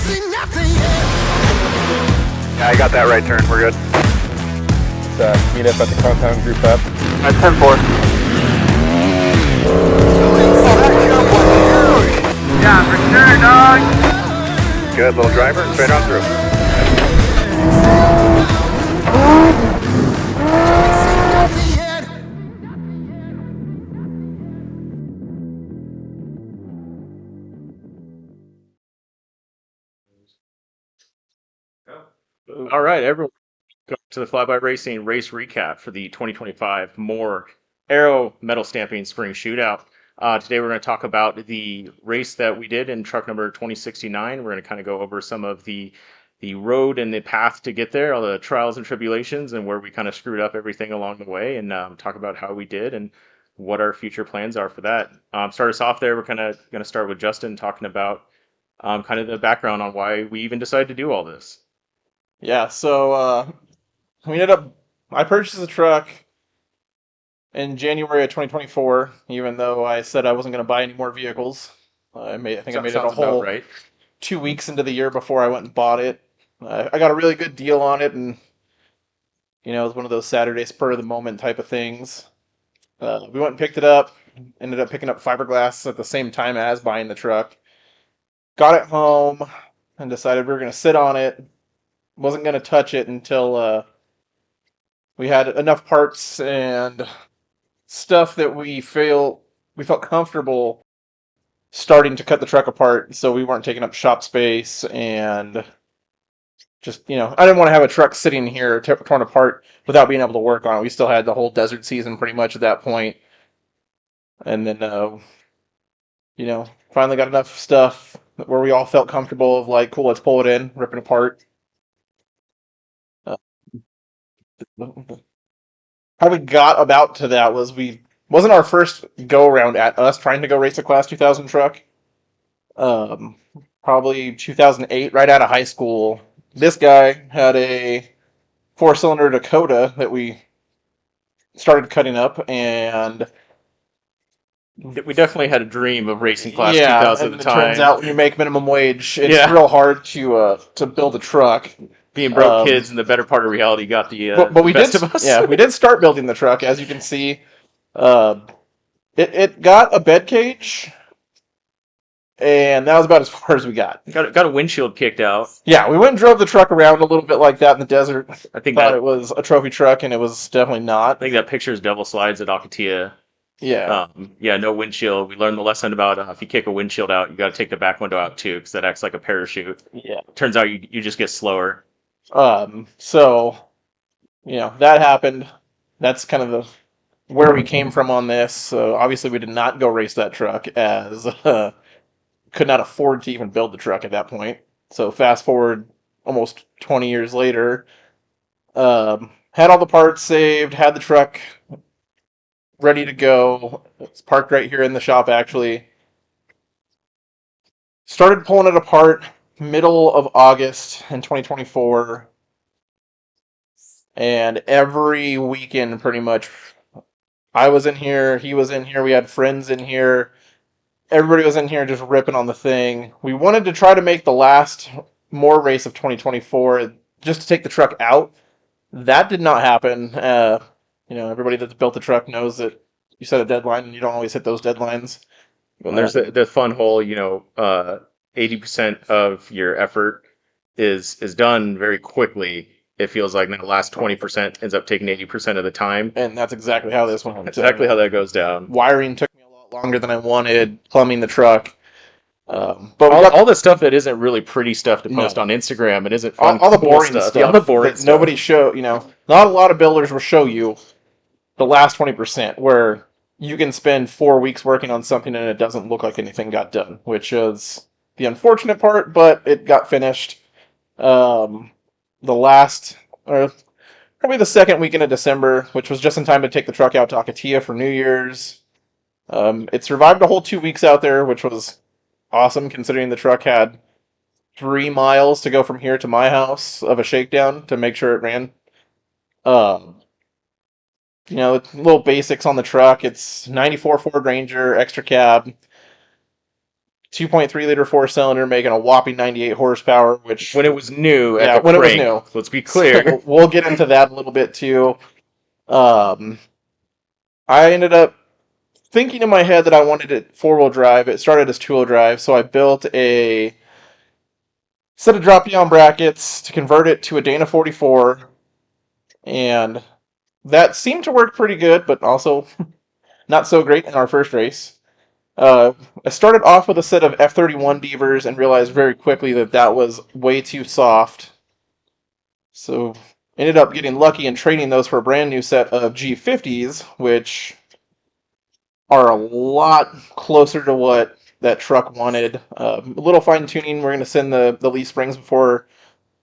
Yeah, I got that right turn. We're good. Let's meet up at the compound group up. At 10-4. Yeah, for sure, dog. Good, little driver, straight on through. All right, everyone, welcome to the Flyby Racing race recap for the 2025 M.O.R.E Metal Stamping Spring Shootout. Today we're going to talk about the race that we did in truck number 2069. We're going to kind of go over some of the road and the path to get there, all the trials and tribulations, and where we kind of screwed up everything along the way, and talk about how we did and what our future plans are for that. Start us off there. We're kind of going to start with Justin talking about kind of the background on why we even decided to do all this. Yeah, so I purchased the truck in January of 2024, even though I said I wasn't going to buy any more vehicles. I made it a whole right. 2 weeks into the year before I went and bought it. I got a really good deal on it, and it was one of those Saturday spur of the moment type of things. We went and picked it up, ended up picking up fiberglass at the same time as buying the truck. Got it home and decided we were going to sit on it. Wasn't going to touch it until we had enough parts and stuff that we felt comfortable starting to cut the truck apart, so we weren't taking up shop space, and just I didn't want to have a truck sitting here torn apart without being able to work on it. We still had the whole desert season pretty much at that point, and then finally got enough stuff where we all felt comfortable of like, cool, let's pull it in, rip it apart. How we got about to that was wasn't our first go around at us trying to go race a Class 2000 truck. Probably 2008, right out of high school. This guy had a 4-cylinder Dakota that we started cutting up, and we definitely had a dream of racing Class 2000 at the time. Turns out when you make minimum wage, it's real hard to build a truck. Being broke kids in the better part of reality got the but we best did, of us. Yeah, we did start building the truck, as you can see. It got a bed cage, and that was about as far as we got. Got a windshield kicked out. Yeah, we went and drove the truck around a little bit like that in the desert. I think thought it was a trophy truck, and it was definitely not. I think that picture is Devil Slides at Akatia. Yeah. No windshield. We learned the lesson about if you kick a windshield out, you got to take the back window out too, because that acts like a parachute. Yeah. Turns out you just get slower. So, that happened. That's kind of where we came from on this. So obviously we did not go race that truck, as could not afford to even build the truck at that point. So fast forward almost 20 years later, had all the parts saved, had the truck ready to go. It's parked right here in the shop, actually. Started pulling it apart middle of August in 2024. And every weekend, pretty much, I was in here, he was in here, we had friends in here. Everybody was in here just ripping on the thing. We wanted to try to make the last M.O.R.E race of 2024 just to take the truck out. That did not happen. Everybody that's built the truck knows that you set a deadline and you don't always hit those deadlines. Well, there's the fun whole, 80% of your effort is done very quickly. It feels like now the last 20% ends up taking 80% of the time. And that's exactly how this went. That's exactly how that goes down. Wiring took me a lot longer than I wanted. Plumbing the truck. But all the stuff that isn't really pretty stuff to post on Instagram, it isn't fun. All the boring stuff. Yeah, all the boring stuff. Nobody not a lot of builders will show you the last 20%, where you can spend 4 weeks working on something and it doesn't look like anything got done, which is the unfortunate part, but it got finished. Probably the second weekend of December, which was just in time to take the truck out to Akatia for New Year's. It survived a whole 2 weeks out there, which was awesome, considering the truck had 3 miles to go from here to my house of a shakedown to make sure it ran. Little basics on the truck. It's 94 Ford Ranger, extra cab. 2.3 liter 4-cylinder making a whopping 98 horsepower, which When it was new yeah, at the when crank, it was new. let's be clear. So we'll get into that a little bit too. I ended up thinking in my head that I wanted it 4-wheel drive. It started as 2-wheel drive, so I built a set of drop-down brackets to convert it to a Dana 44, and that seemed to work pretty good, but also not so great in our first race. I started off with a set of F31 beavers and realized very quickly that that was way too soft. So ended up getting lucky and trading those for a brand new set of G50s, which are a lot closer to what that truck wanted. A little fine tuning. We're going to send the leaf springs before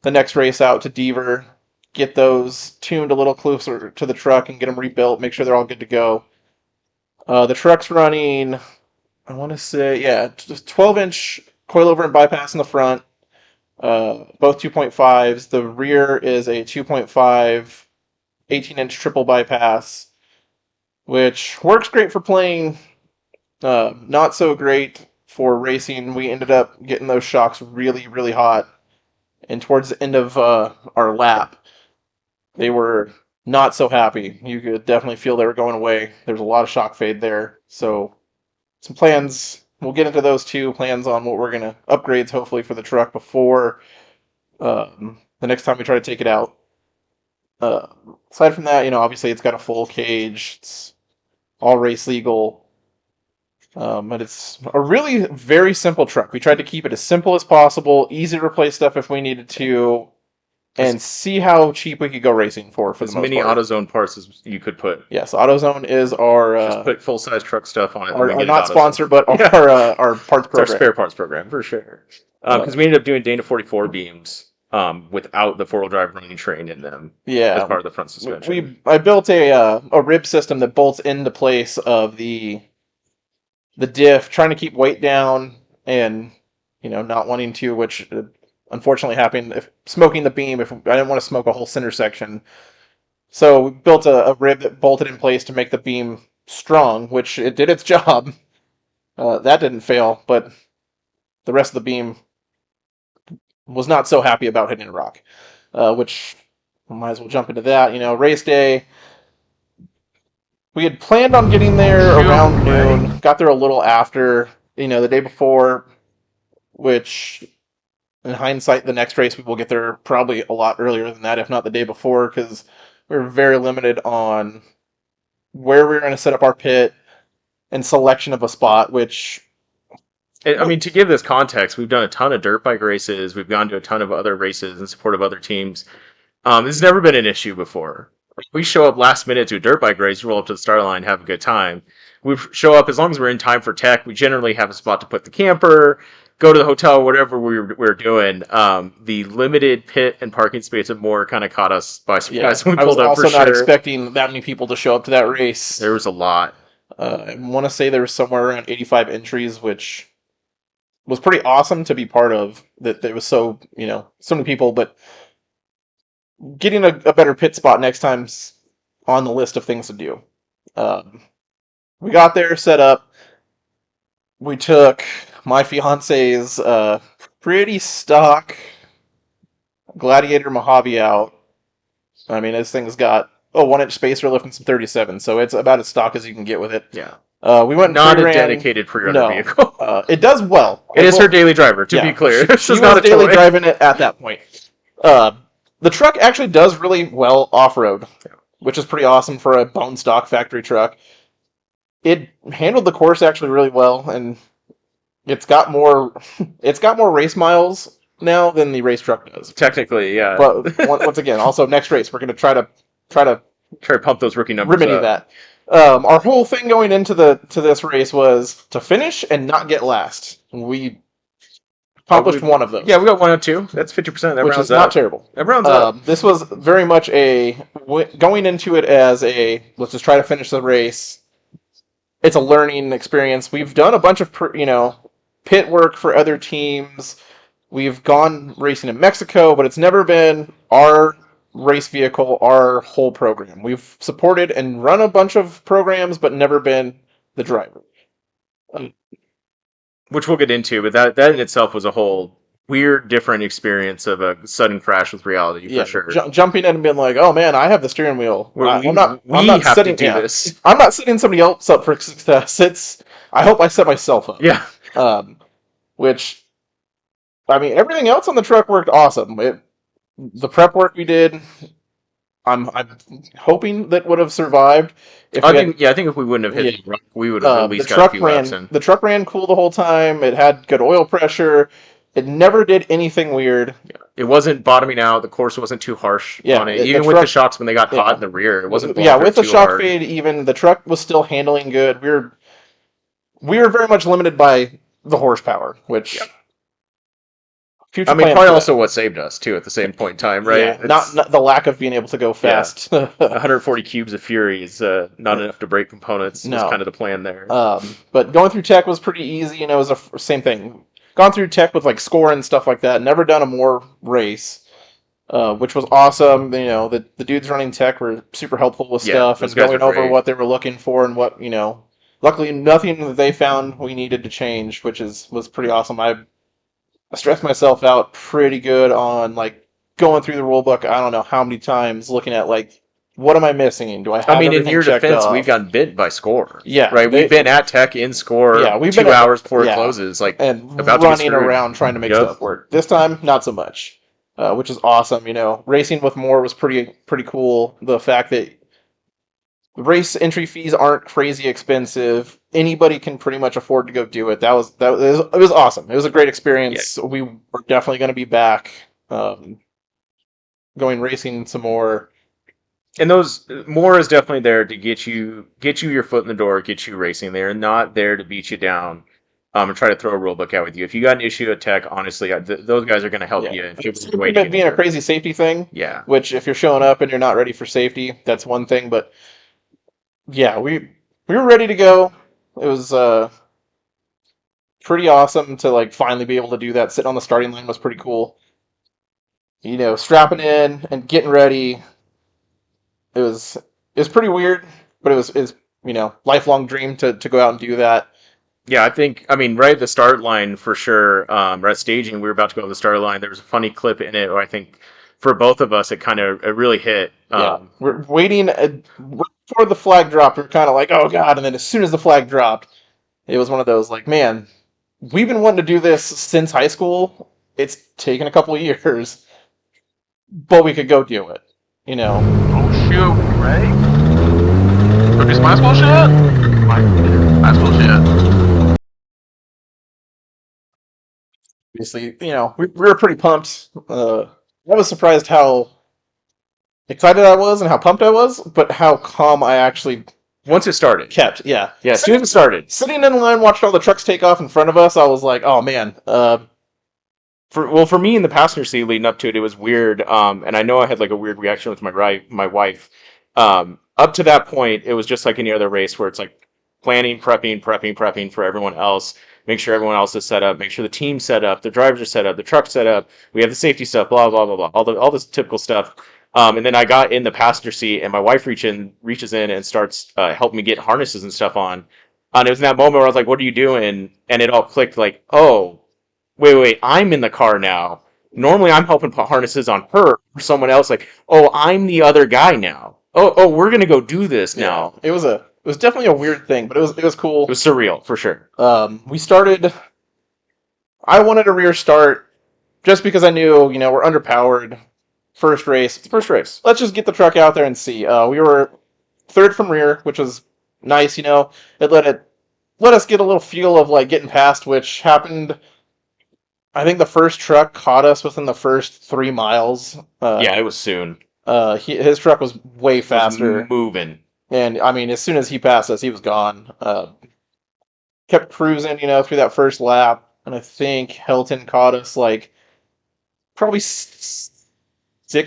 the next race out to Deaver, get those tuned a little closer to the truck and get them rebuilt, make sure they're all good to go. The truck's running, I want to say, yeah, 12-inch coilover and bypass in the front, both 2.5s. The rear is a 2.5 18-inch triple bypass, which works great for playing, not so great for racing. We ended up getting those shocks really, really hot. And towards the end of our lap, they were not so happy. You could definitely feel they were going away. There's a lot of shock fade there. So some plans. We'll get into those too. Plans on what we're gonna upgrades hopefully for the truck before the next time we try to take it out. Uh, Aside from that, obviously it's got a full cage. It's all race legal. But it's a really very simple truck. We tried to keep it as simple as possible, easy to replace stuff if we needed to, and see how cheap we could go racing for As the most many part. AutoZone parts as you could put. Yes, AutoZone is our Just put full size truck stuff on it. our, and we our get not it AutoZone. sponsor, but Yeah. our parts It's our program. spare parts program for sure. Because we ended up doing Dana 44 beams without the 4-wheel drive running train in them Yeah, as part of the front suspension. I built a rib system that bolts into place of the diff, trying to keep weight down and not wanting to, which unfortunately happened. If smoking the beam, if I didn't want to smoke a whole center section, so we built a rib that bolted in place to make the beam strong, which it did its job. That didn't fail, but the rest of the beam was not so happy about hitting a rock, which we might as well jump into that. Race day. We had planned on getting there around noon. Got there a little after, the day before, which in hindsight, the next race we will get there probably a lot earlier than that, if not the day before, because we were very limited on where we were going to set up our pit and selection of a spot, which... I mean, to give this context, we've done a ton of dirt bike races. We've gone to a ton of other races in support of other teams. This has never been an issue before. We show up last minute to a dirt bike race, roll up to the start line, have a good time. We show up as long as we're in time for tech. We generally have a spot to put the camper, go to the hotel, whatever we're doing. The limited pit and parking space at M.O.R.E kind of caught us by surprise when we I was pulled up. also for not sure. expecting that many people to show up to that race. There was a lot. I want to say there was somewhere around 85 entries, which was pretty awesome to be part of. That there was so many people, but getting a better pit spot next time's on the list of things to do. We got there, set up. We took my fiance's pretty stock Gladiator Mojave out. I mean, this thing's got 1-inch spacer lift and some 37, so it's about as stock as you can get with it. Yeah. We went not a dedicated pre-runner vehicle. It does well. It is her daily driver, to be clear. She was daily driving it at that point. The truck actually does really well off-road, which is pretty awesome for a bone stock factory truck. It handled the course actually really well, and it's got more race miles now than the race truck does. Technically, yeah. But once again, also next race we're going to try to pump those rookie numbers. Remedy that. Our whole thing going into this race was to finish and not get last. We accomplished one of those. Yeah, we got 1 of 2. That's 50%. That which rounds is not terrible. That rounds up. This was very much going into it as let's just try to finish the race. It's a learning experience. We've done a bunch of pit work for other teams. We've gone racing in Mexico, but it's never been our race vehicle, our whole program. We've supported and run a bunch of programs, but never been the driver. which we'll get into, but that in itself was a whole weird, different experience of a sudden crash with reality for Yeah, sure. jumping in and being like, "Oh man, I have the steering wheel. Where I'm not. I'm we not have to setting. do Yeah, this. I'm not setting somebody else up for success. It's. I hope I set myself up. Yeah, Um, which I mean, everything else on the truck worked awesome. The prep work we did, I'm hoping that would have survived if we had. I think if we wouldn't have hit Yeah, the rock, we would have at the least got a truck few laps ran. in. The truck ran cool the whole time. It had good oil pressure. It never did anything weird. It wasn't bottoming out. The course wasn't too harsh Yeah, on it. the Even with the truck. shocks when they got hot Yeah, in the rear, it wasn't blowing yeah. through With the too shock hard. fade, even the truck was still handling good. We were very much limited by the horsepower, which Yep. future I mean, plans probably for also that. what saved us too at the same point in time, right? Yeah, not, It's not the lack of being able to go yeah, fast. 140 cubes of fury is not enough to break components. Was No. kind of the plan there. But going through tech was pretty easy, and it was same thing. Gone through tech with like score and stuff like that. Never done a more race, which was awesome. The dudes running tech were super helpful with Yeah, stuff those and guys are going over great. what they were looking for and what. Luckily, nothing that they found we needed to change, which was pretty awesome. I stressed myself out pretty good on like going through the rule book. I don't know how many times looking at like what am I missing? Do I I have mean, in everything your checked defense, we've off? gotten bit by score, Yeah, right? We've been at tech in yeah, score we've been 2 hours before it yeah, closes, like and about to get running screwed. around trying to make Yep. stuff work. This time, not so much, which is awesome. Racing with M.O.R.E was pretty cool. The fact that race entry fees aren't crazy expensive. Anybody can pretty much afford to go do it. It was awesome. It was a great Yeah. experience. We were definitely going to be back, going racing some more. And those more is definitely there to get you your foot in the door, get you racing. They're not there to beat you down, and try to throw a rule book out with you. If you got an issue at tech, honestly, those guys are going to help Yeah, you and figure it's a way to get being a through it. crazy safety thing. Yeah. Which, if you're showing up and you're not ready for safety, that's one thing. But yeah, we were ready to go. It was pretty awesome to like finally be able to do that. Sitting on the starting line was pretty cool. Strapping in and getting ready. It was pretty weird, but it was lifelong dream to go out and do that. Yeah, I mean, right at the start line for sure. Right at staging, we were about to go to the start line. There was a funny clip in it where I think for both of us, it really hit. Yeah, we're waiting before the flag dropped. We're kind of like, oh god, and then as soon as the flag dropped, it was one of those like, man, we've been wanting to do this since high school. It's taken a couple of years, but we could go do it. Oh shoot, you ready? Wanna do some high school shit? High school shit. Obviously, we were pretty pumped. I was surprised how excited I was and how pumped I was, but how calm I actually once it started. kept. Yeah, Yeah, as soon as it started. sitting in line, watching all the trucks take off in front of us, I was like, oh man. For me in the passenger seat leading up to it, it was weird. And I know I had like a weird reaction with my wife. Up to that point, it was just like any other race where it's like planning, prepping for everyone else. Make sure everyone else is set up. Make sure the team's set up, the drivers are set up, the truck's set up. We have the safety stuff, blah blah blah blah, all this typical stuff. And then I got in the passenger seat, and my wife reaches in and starts helping me get harnesses and stuff on. And it was in that moment where I was like, "What are you doing?" And it all clicked, like, "Oh, wait, I'm in the car now. Normally I'm helping put harnesses on her or someone else. Like, oh, I'm the other guy now. Oh, we're gonna go do this now." It was definitely a weird thing, but it was It cool. was surreal for sure. We started. I wanted a rear start just because I knew we're underpowered. First race, it's the first race. Let's just get the truck out there and see. We were third from rear, which was nice. It let us get a little feel of like getting past, which happened. I think the first truck caught us within the first 3 miles. Yeah, it was soon. His truck was way It was faster, moving. and I mean, as soon as he passed us, he was gone. Kept cruising, through that first lap, and I think Helton caught us like probably 6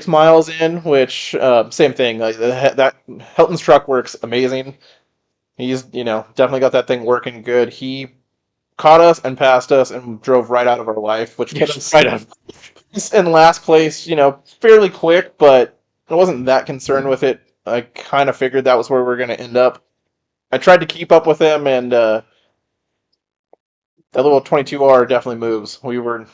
miles in, which same thing. Like that Helton's truck works amazing. He's definitely got that thing working good. He caught us and passed us and drove right out of our life, which put us Right on. in last place. Fairly quick, but I wasn't that concerned with it. I kind of figured that was where we were going to end up. I tried to keep up with him, and that little 22R definitely moves. We were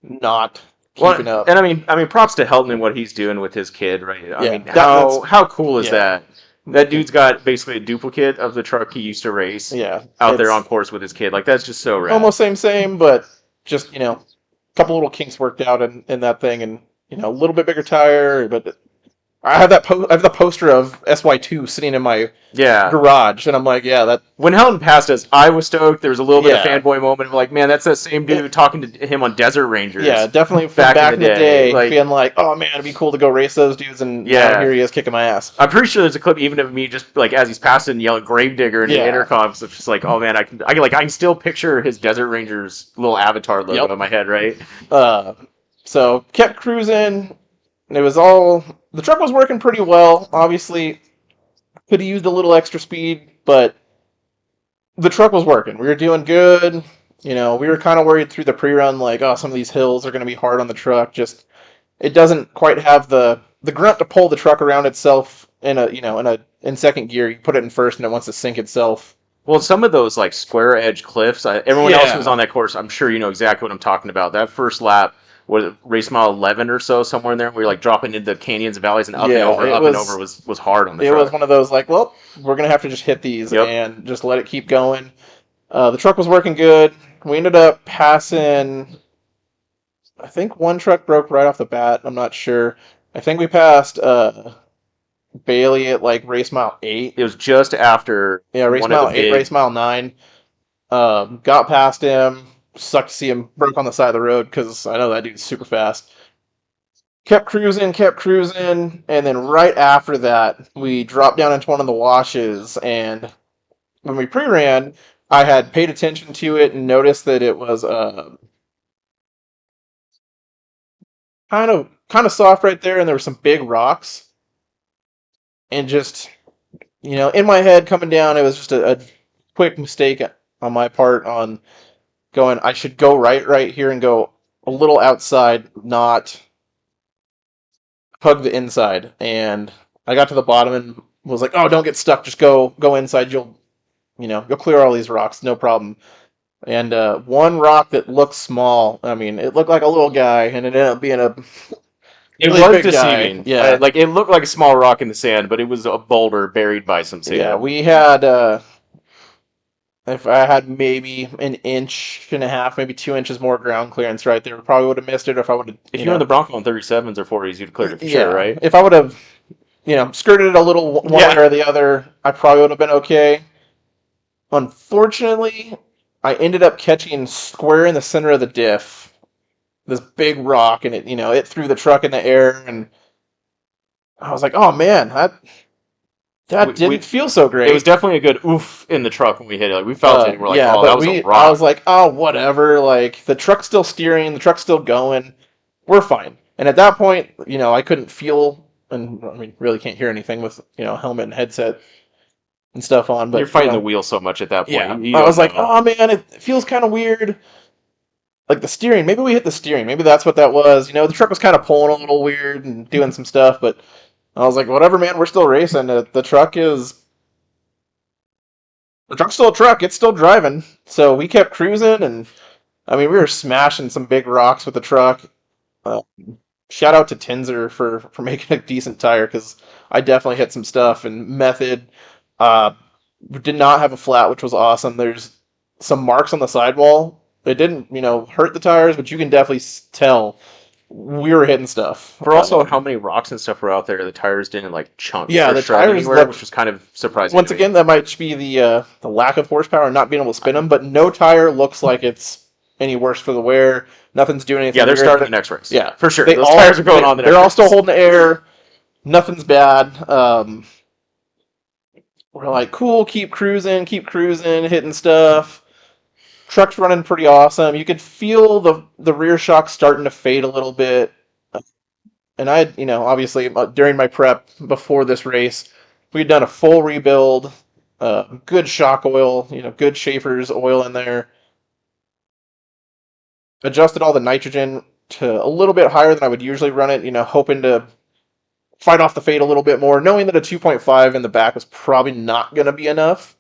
not keeping Well, up. and I mean, props to Helton and what he's doing with his kid, right? I Yeah, mean, that's how cool is yeah. that? That dude's got basically a duplicate of the truck he used to race Yeah, out there it's on course with his kid. Like that's just so rad. almost same, but just a couple little kinks worked out in that thing, and a little bit bigger tire. But I have I have the poster of SY2 sitting in my Yeah. garage, and I'm like, yeah, that When Helton passed us, I was stoked. There was a little bit of yeah. fanboy moment of like, man, that's that same dude It, talking to him on Desert Rangers. yeah, definitely from back in the day. Like, being like, oh man, it'd be cool to go race those dudes, and now yeah. here he is kicking my ass. I'm pretty sure there's a clip even of me just like as he's passing yelling Gravedigger in the Yeah. intercom. So it's just like, oh man, I can still picture his Desert Rangers little avatar logo Yep. in my head, right? So kept cruising. And it was all the truck was working pretty well. Obviously, could have used a little extra speed, but the truck was working. We were doing good. We were kind of worried through the pre-run, like, oh, some of these hills are going to be hard on the truck. Just it doesn't quite have the grunt to pull the truck around itself in second gear. You put it in first, and it wants to sink itself. Well, some of those like square edge cliffs. Everyone else who was Yeah. on that course, I'm sure you know exactly what I'm talking about. That first lap was race mile 11 or so, somewhere in there. We were like dropping into canyons and valleys and up and Yeah, over, it up and was- over was hard on the It truck. was one of those like, well, we're gonna have to just hit these Yep. and just let it keep going. The truck was working good. We ended up passing. I think one truck broke right off the bat. I'm not sure. I think we passed Bailey at like race mile 8. It was just after Yeah, race one of mile the 8, big. race mile 9. Got past him. Sucked to see him broke on the side of the road because I know that dude's super fast. Kept cruising, and then right after that, we dropped down into one of the washes. And when we pre-ran, I had paid attention to it and noticed that it was kind of soft right there, and there were some big rocks. And just in my head coming down, it was just a quick mistake on my part on going. I should go right here and go a little outside, not hug the inside. And I got to the bottom and was like, "Oh, don't get stuck. Just go inside. You'll clear all these rocks, no problem." And one rock that looked small. I mean, it looked like a little guy, and it ended up being a It really was big guy. deceiving. Yeah, Like it looked like a small rock in the sand, but it was a boulder buried by some sand. yeah. We had if I had maybe an inch and a half, maybe 2 inches more ground clearance right there, probably would have missed it if I would have. If you're in the Bronco on 37s or 40s, you'd cleared it for sure, right? If I would have, skirted it a little one Yeah. way or the other, I probably would have been okay. Unfortunately, I ended up catching square in the center of the diff, this big rock, and it threw the truck in the air, and I was like, oh man, that didn't feel so great. It was definitely a good oof in the truck when we hit it. Like we felt it. And we're like, yeah, oh, but that was a rock. I was like, oh, whatever. Like the truck's still steering, the truck's still going. We're fine. And at that point, I couldn't feel, and I mean, really can't hear anything with helmet and headset and stuff on. But You're fighting the wheel so much at that point. yeah, You I don't was like, know. oh man, it feels kind of weird. Like the steering, maybe we hit the steering. Maybe that's what that was. The truck was kind of pulling a little weird and doing some stuff. But I was like, whatever, man. We're still racing. The truck's still a truck. It's still driving. So we kept cruising, and I mean, we were smashing some big rocks with the truck. Uh, Shout out to Tinzer for making a decent tire, because I definitely hit some stuff. And Method did not have a flat, which was awesome. There's some marks on the sidewall. It didn't, hurt the tires, but you can definitely tell we were hitting stuff. For also how many rocks and stuff were out there, the tires didn't like chunk. Yeah, or the shred tires anywhere, look- which was kind of surprising. Once to me. again, that might be the lack of horsepower and not being able to spin them, but no tire looks like it's any worse for the wear. Nothing's doing anything. Yeah, they're weird. starting the next race. Yeah, for sure. They Those all- tires are going on the next They're all race. still holding the air. Nothing's bad. We're like, cool, keep cruising, hitting stuff. Truck's running pretty awesome. You could feel the rear shock starting to fade a little bit. And I had, obviously during my prep before this race, we'd done a full rebuild, good shock oil, good Schaefer's oil in there. Adjusted all the nitrogen to a little bit higher than I would usually run it, hoping to fight off the fade a little bit more, knowing that a 2.5 in the back was probably not going to be enough.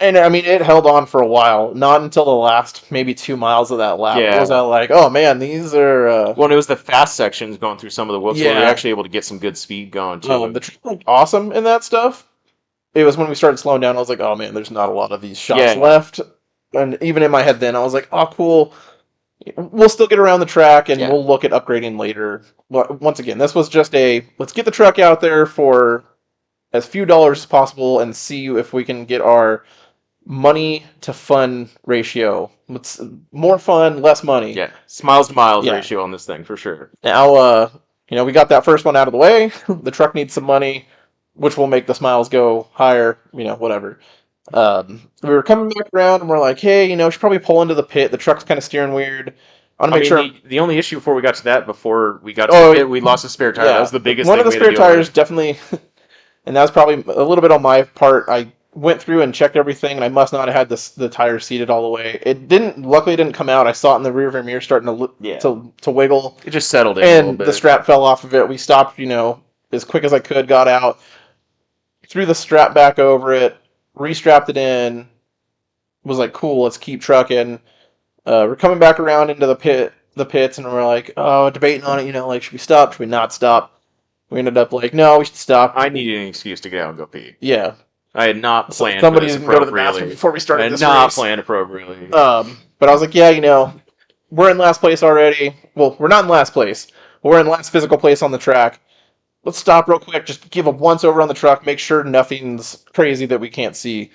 And I mean, it held on for a while. Not until the last maybe 2 miles of that lap Yeah. was I like, oh man, these are Well, it was the fast sections going through some of the whoops where we were yeah. actually able to get some good speed going too. The track looked awesome in that stuff. It was when we started slowing down. I was like, oh man, there's not a lot of these shots Yeah. left. And even in my head, then I was like, oh cool. We'll still get around the track, and Yeah. we'll look at upgrading later. Well, once again, this was just a let's get the truck out there for as few dollars as possible and see if we can get our money to fun ratio. It's more fun, less money. Yeah. Smiles to miles Yeah. ratio on this thing for sure. Now, we got that first one out of the way. The truck needs some money, which will make the smiles go higher. Whatever. We were coming back around, and we're like, hey, we should probably pull into the pit. The truck's kind of steering weird. I want to I make mean, sure. the only issue before we got to that, before we got to Oh, the pit, we lost a spare tire. yeah, That was the biggest one thing of the we had to spare deal tires with. definitely, and that was probably a little bit on my part. I went through and checked everything, and I must not have had the tire seated all the way. It didn't. Luckily, it didn't come out. I saw it in the rearview mirror starting Yeah. to wiggle, It just settled in a little and bit. the strap fell off of it. We stopped, as quick as I could, got out, threw the strap back over it, restrapped it in. Was like, cool, let's keep trucking. We're coming back around into the pits, and we're like, oh, debating on it. Like, should we stop? Should we not stop? We ended up like, no, we should stop. I needed an excuse to get out and go pee. Yeah. I had not So planned for somebody this didn't go to the bathroom appropriately. before we I started had this not race. planned appropriately. But I was like, yeah, we're in last place already. Well, we're not in last place. We're in last physical place on the track. Let's stop real quick. Just give a once over on the truck. Make sure nothing's crazy that we can't see.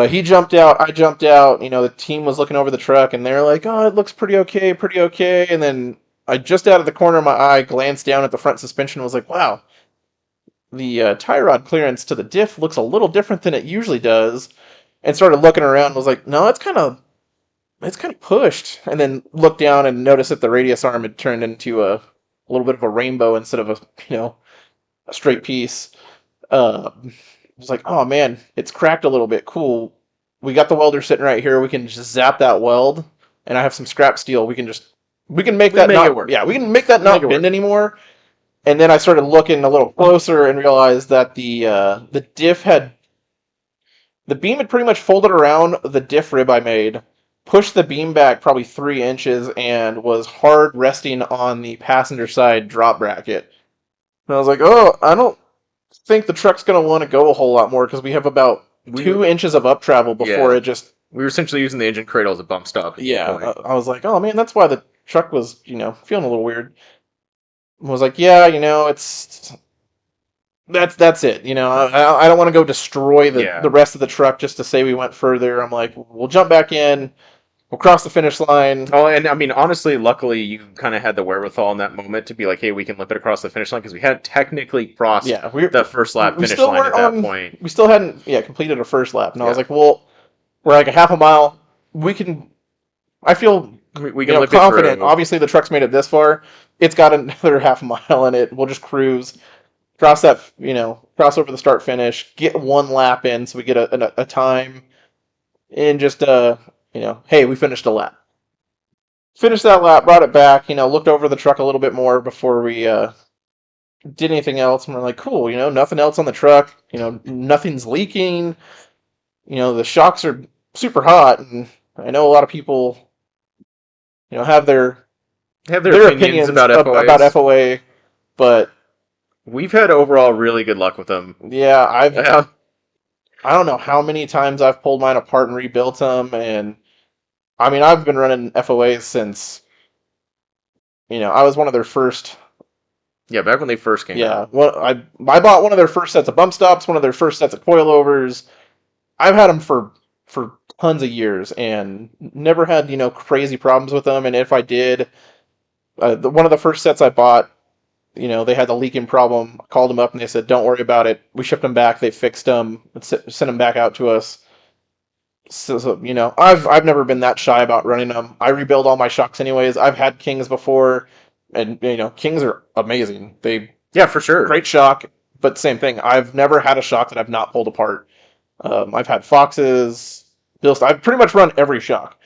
He jumped out. I jumped out. The team was looking over the truck, and they're like, "Oh, it looks pretty okay, pretty okay." And then I just out of the corner of my eye glanced down at the front suspension and was like, "Wow, the tie rod clearance to the diff looks a little different than it usually does." And started looking around and was like, "No, it's kind of pushed." And then looked down and noticed that the radius arm had turned into a little bit of a rainbow instead of a straight piece. Was like, oh man, it's cracked a little bit. Cool. We got the welder sitting right here. We can just zap that weld, and I have some scrap steel. We can make that make not it work. Yeah, we can make that We can not make it bend work. anymore. And then I started looking a little closer and realized that the diff had the beam had pretty much folded around the diff rib I made, pushed the beam back probably 3 inches, and was hard resting on the passenger side drop bracket. And I was like, oh, I don't think the truck's going to want to go a whole lot more because we have about 2 inches of up travel before Yeah. it just. We were essentially using the engine cradle as a bump stop. At Yeah, that point. I was like, oh man, that's why the truck was, feeling a little weird. I was like, yeah, it's that's it. I don't want to go destroy the rest of the truck just to say we went further. I'm like, we'll jump back in, we'll cross the finish line. Oh, and I mean, honestly, luckily, you kind of had the wherewithal in that moment to be like, hey, we can limp it across the finish line because we had technically crossed the first lap we finish still line at weren't that point. We still hadn't completed a first lap, and I was Yeah. like, well, we're like a half a mile. We can. I feel We can limp it confident. through. Obviously, the truck's made it this far. It's got another half a mile in it. We'll just cruise, cross cross over the start finish, get one lap in, so we get a time, and just hey, we finished a lap. Finished that lap, brought it back. Looked over the truck a little bit more before we did anything else, and we're like, cool. Nothing else on the truck. Nothing's leaking. The shocks are super hot, and I know a lot of people have their opinions about FOAs. about FOA, but We've had overall really good luck with them. yeah, Yeah. I don't know how many times I've pulled mine apart and rebuilt them, and I mean I've been running FOAs since I was one of their first. Yeah, back when they first came out. Well, I bought one of their first sets of bump stops, one of their first sets of coilovers. I've had them for tons of years and never had crazy problems with them. And if I did, one of the first sets I bought, they had the leaking problem. I called them up and they said, "Don't worry about it." We shipped them back. They fixed them and sent them back out to us. So I've never been that shy about running them. I rebuild all my shocks anyways. I've had Kings before, and Kings are amazing. Yeah, for sure. Great shock, but same thing. I've never had a shock that I've not pulled apart. I've had Foxes. I've pretty much run every shock.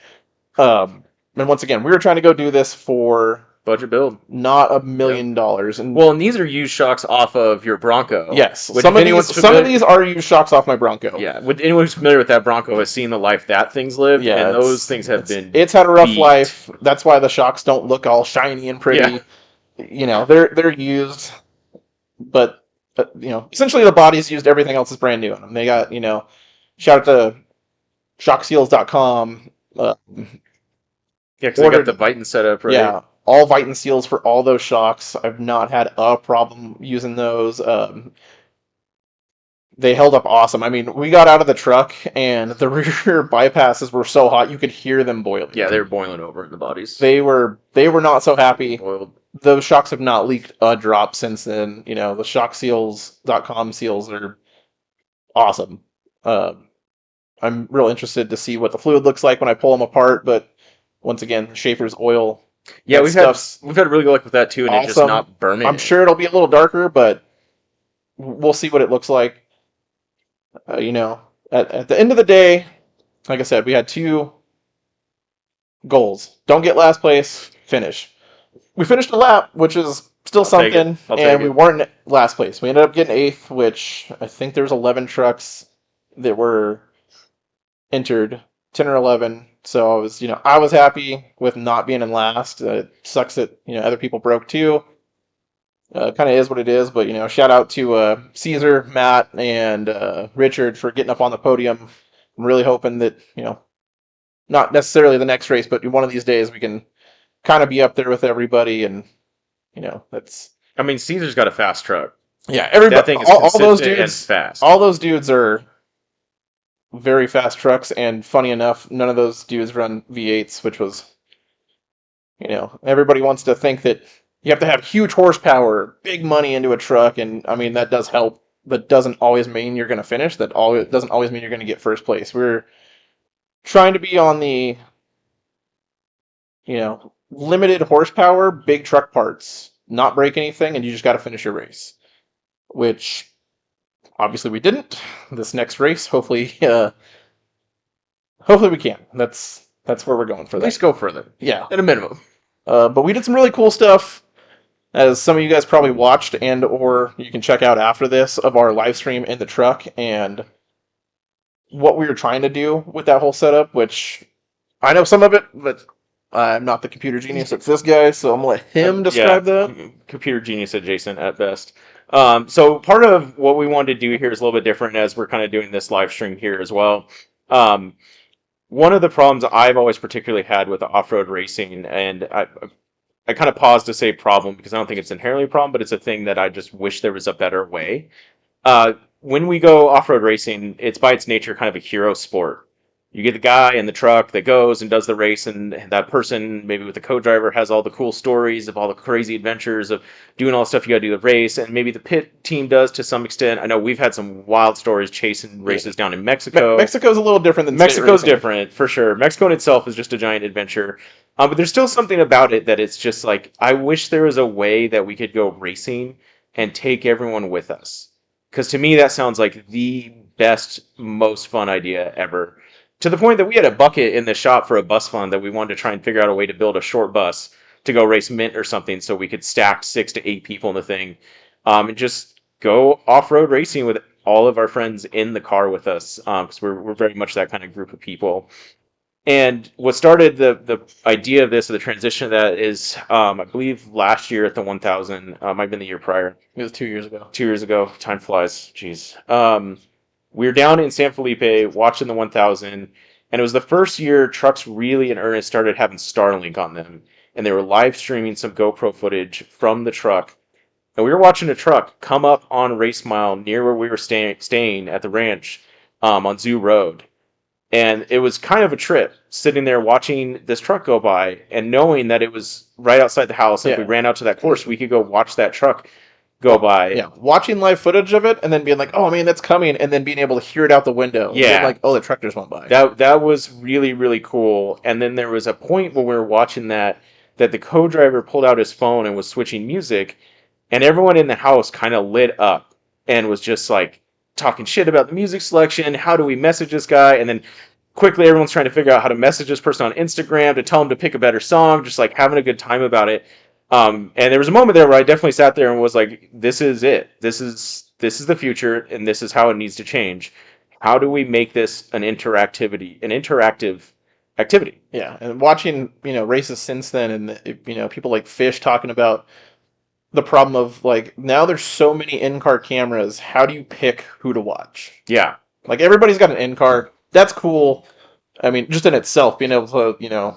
And once again, we were trying to go do this for budget build. Not $1 million. And Well, and these are used shocks off of your Bronco. yes, which some if of anyone's these familiar- are used shocks off my Bronco. Yeah, with anyone who's familiar with that Bronco has seen the life that thing's lived, Yeah, and it's- those things have it's- been. It's had a rough beat. life. That's why the shocks don't look all shiny and pretty. You know, they're used, but you know, essentially the body's used. Everything else is brand new on them. They got, you know, shout out to shockseals.com. Yeah, because they got the Vitan setup, right? Yeah, all Vitan seals for all those shocks. I've not had a problem using those. They held up awesome. I mean, we got out of the truck and the rear bypasses were so hot you could hear them boiling. Yeah, they were boiling over in the bodies. They were not so happy. Boiled. Those shocks have not leaked a drop since then. You know, the shockseals.com seals are awesome. I'm real interested to see what the fluid looks like when I pull them apart, but once again, Schaefer's oil. Yeah, that we've stuff's had really good luck with that too, and it's just awesome. not burning. I'm sure it'll be a little darker, but we'll see what it looks like. You know, at the end of the day, like I said, we had 2 goals. Don't get last place, finish. We finished a lap, which is still I'll take something, it. I'll take and we it. weren't last place. We ended up getting 8th, which I think there's 11 trucks that were entered, 10 or 11. So I was happy with not being in last. It sucks that, other people broke too. Kind of is what it is, but shout out to Caesar, Matt, and Richard for getting up on the podium. I'm really hoping that not necessarily the next race, but one of these days we can kind of be up there with everybody, and that's. I mean, Caesar's got a fast truck. Yeah, everybody. That thing is all those consistent and dudes. fast. All those dudes are very fast trucks, and funny enough, none of those dudes run V8s, which was, everybody wants to think that you have to have huge horsepower, big money into a truck, and I mean that does help, but doesn't always mean you're going to finish. That doesn't always mean you're going to get first place. We're trying to be on the, limited horsepower, big truck parts, not break anything, and you just got to finish your race, which obviously we didn't. This next race, hopefully we can. That's where we're going for At that. least go further. Yeah. At a minimum. But we did some really cool stuff, as some of you guys probably watched, and or you can check out after this, of our live stream in the truck and what we were trying to do with that whole setup, which I know some of it, but I'm not the computer genius. It's this guy, so I'm going to let him describe that. Computer genius adjacent at best. So part of what we wanted to do here is a little bit different, as we're kind of doing this live stream here as well. One of the problems I've always particularly had with off-road racing, and I kind of pause to say problem because I don't think it's inherently a problem, but it's a thing that I just wish there was a better way. When we go off-road racing, it's by its nature kind of a hero sport. You get the guy in the truck that goes and does the race, and that person, maybe with the co-driver, has all the cool stories of all the crazy adventures of doing all the stuff you got to do the race, and maybe the pit team does to some extent. I know we've had some wild stories chasing races down in Mexico. Mexico's a little different than Mexico's different, for sure. Mexico in itself is just a giant adventure. But there's still something about it that it's just like, I wish there was a way that we could go racing and take everyone with us. Because to me, that sounds like the best, most fun idea ever. To the point that we had a bucket in the shop for a bus fund that we wanted to try and figure out a way to build a short bus to go race Mint or something, so we could stack 6 to 8 people in the thing, and just go off-road racing with all of our friends in the car with us, because we're very much that kind of group of people. And what started the idea of this, or the transition of that, is I believe last year at the 1000, might have been the year prior. It was 2 years ago. 2 years ago. Time flies. Jeez. We were down in San Felipe watching the 1000, and it was the first year trucks really in earnest started having Starlink on them, and they were live streaming some GoPro footage from the truck. And we were watching a truck come up on Race Mile near where we were staying at the ranch on Zoo Road. And it was kind of a trip, sitting there watching this truck go by and knowing that it was right outside the house. If we ran out to that course, we could go watch that truck go by. Yeah, watching live footage of it and then being like, oh man, that's coming, and then being able to hear it out the window. Yeah. Like, oh, the truck just went by. That was really, really cool. And then there was a point when we were watching that the co-driver pulled out his phone and was switching music, and everyone in the house kind of lit up and was just like talking shit about the music selection. How do we message this guy? And then quickly everyone's trying to figure out how to message this person on Instagram to tell them to pick a better song, just like having a good time about it. And there was a moment there where I definitely sat there and was like, "This is it. This is the future, and this is how it needs to change. How do we make this an interactive activity?" Yeah, and watching races since then, and people like Fish talking about the problem of like now there's so many in-car cameras. How do you pick who to watch? Yeah, Like everybody's got an in-car. That's cool. I mean, just in itself, being able to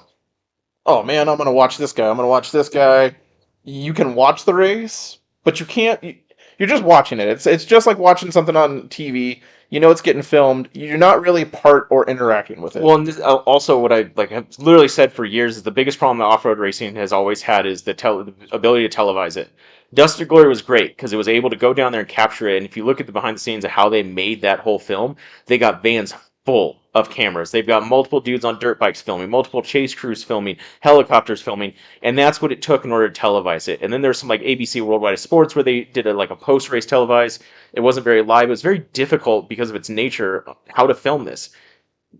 oh man, I'm gonna watch this guy. I'm gonna watch this guy. You can watch the race, but you can't. You're just watching it. It's just like watching something on TV. You know it's getting filmed. You're not really part or interacting with it. well, and this, also what I like have literally said for years is the biggest problem that off-road racing has always had is the ability to televise it. Dust to Glory was great because it was able to go down there and capture it. And if you look at the behind the scenes of how they made that whole film, they got vans full of cameras. They've got multiple dudes on dirt bikes filming, multiple chase crews filming, helicopters filming, and that's what it took in order to televise it. And then there's some like ABC Worldwide Sports where they did like a post-race televise. It wasn't very live. It was very difficult because of its nature how to film this.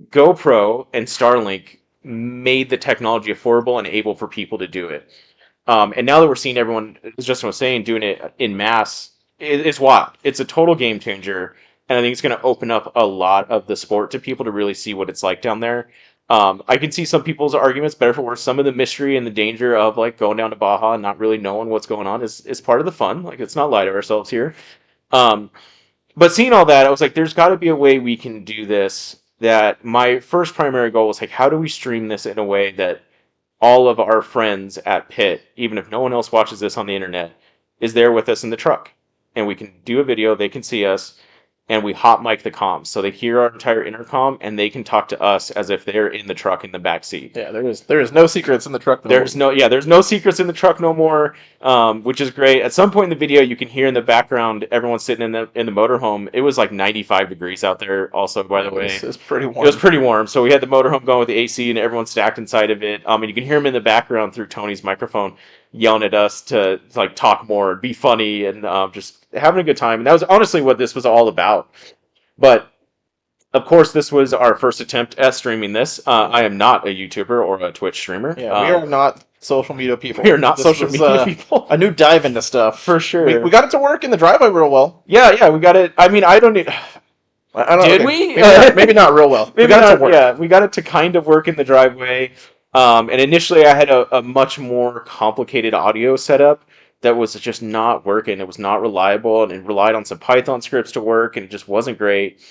GoPro and Starlink made the technology affordable and able for people to do it. And now that we're seeing everyone, as Justin was saying, doing it in mass, it's wild. It's a total game changer. And I think it's going to open up a lot of the sport to people to really see what it's like down there. I can see some people's arguments, better for worse. Some of the mystery and the danger of like going down to Baja and not really knowing what's going on is part of the fun. Like, let's not lie to ourselves here. Um, but seeing all that, I was like, there's got to be a way we can do this. That my first primary goal was like, how do we stream this in a way that all of our friends at Pitt, even if no one else watches this on the internet, is there with us in the truck. And we can do a video, they can see us, and we hot mic the comms. So they hear our entire intercom and they can talk to us as if they're in the truck in the back seat. Yeah, there is no secrets in the truck. There's no secrets in the truck no more, which is great. At some point in the video, you can hear in the background everyone sitting in the motorhome. It was like 95 degrees out there. Also, by the way, It's pretty warm. it was pretty warm. So we had the motorhome going with the AC, and everyone stacked inside of it. And you can hear him in the background through Tony's microphone, yelling at us to like talk more, be funny, and just having a good time. And that was honestly what this was all about. But of course, this was our first attempt at streaming this. I am not a YouTuber or a Twitch streamer. Yeah, we are not social media people. We are not This social was, media people. A new dive into stuff. For sure. We got it to work in the driveway real well. Yeah, we got it. I mean, I don't need. I don't Did okay. we? Maybe not real well. Maybe we got not, it to work. Yeah, we got it to kind of work in the driveway. And initially, I had a much more complicated audio setup that was just not working. It was not reliable, and it relied on some Python scripts to work, and it just wasn't great.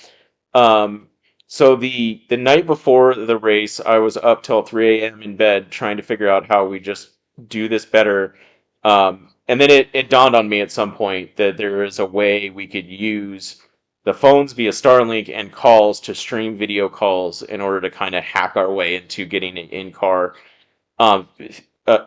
So the night before the race, I was up till 3 a.m. in bed trying to figure out how we just do this better. And then it dawned on me at some point that there is a way we could use the phones via Starlink and calls to stream video calls in order to kind of hack our way into getting an in-car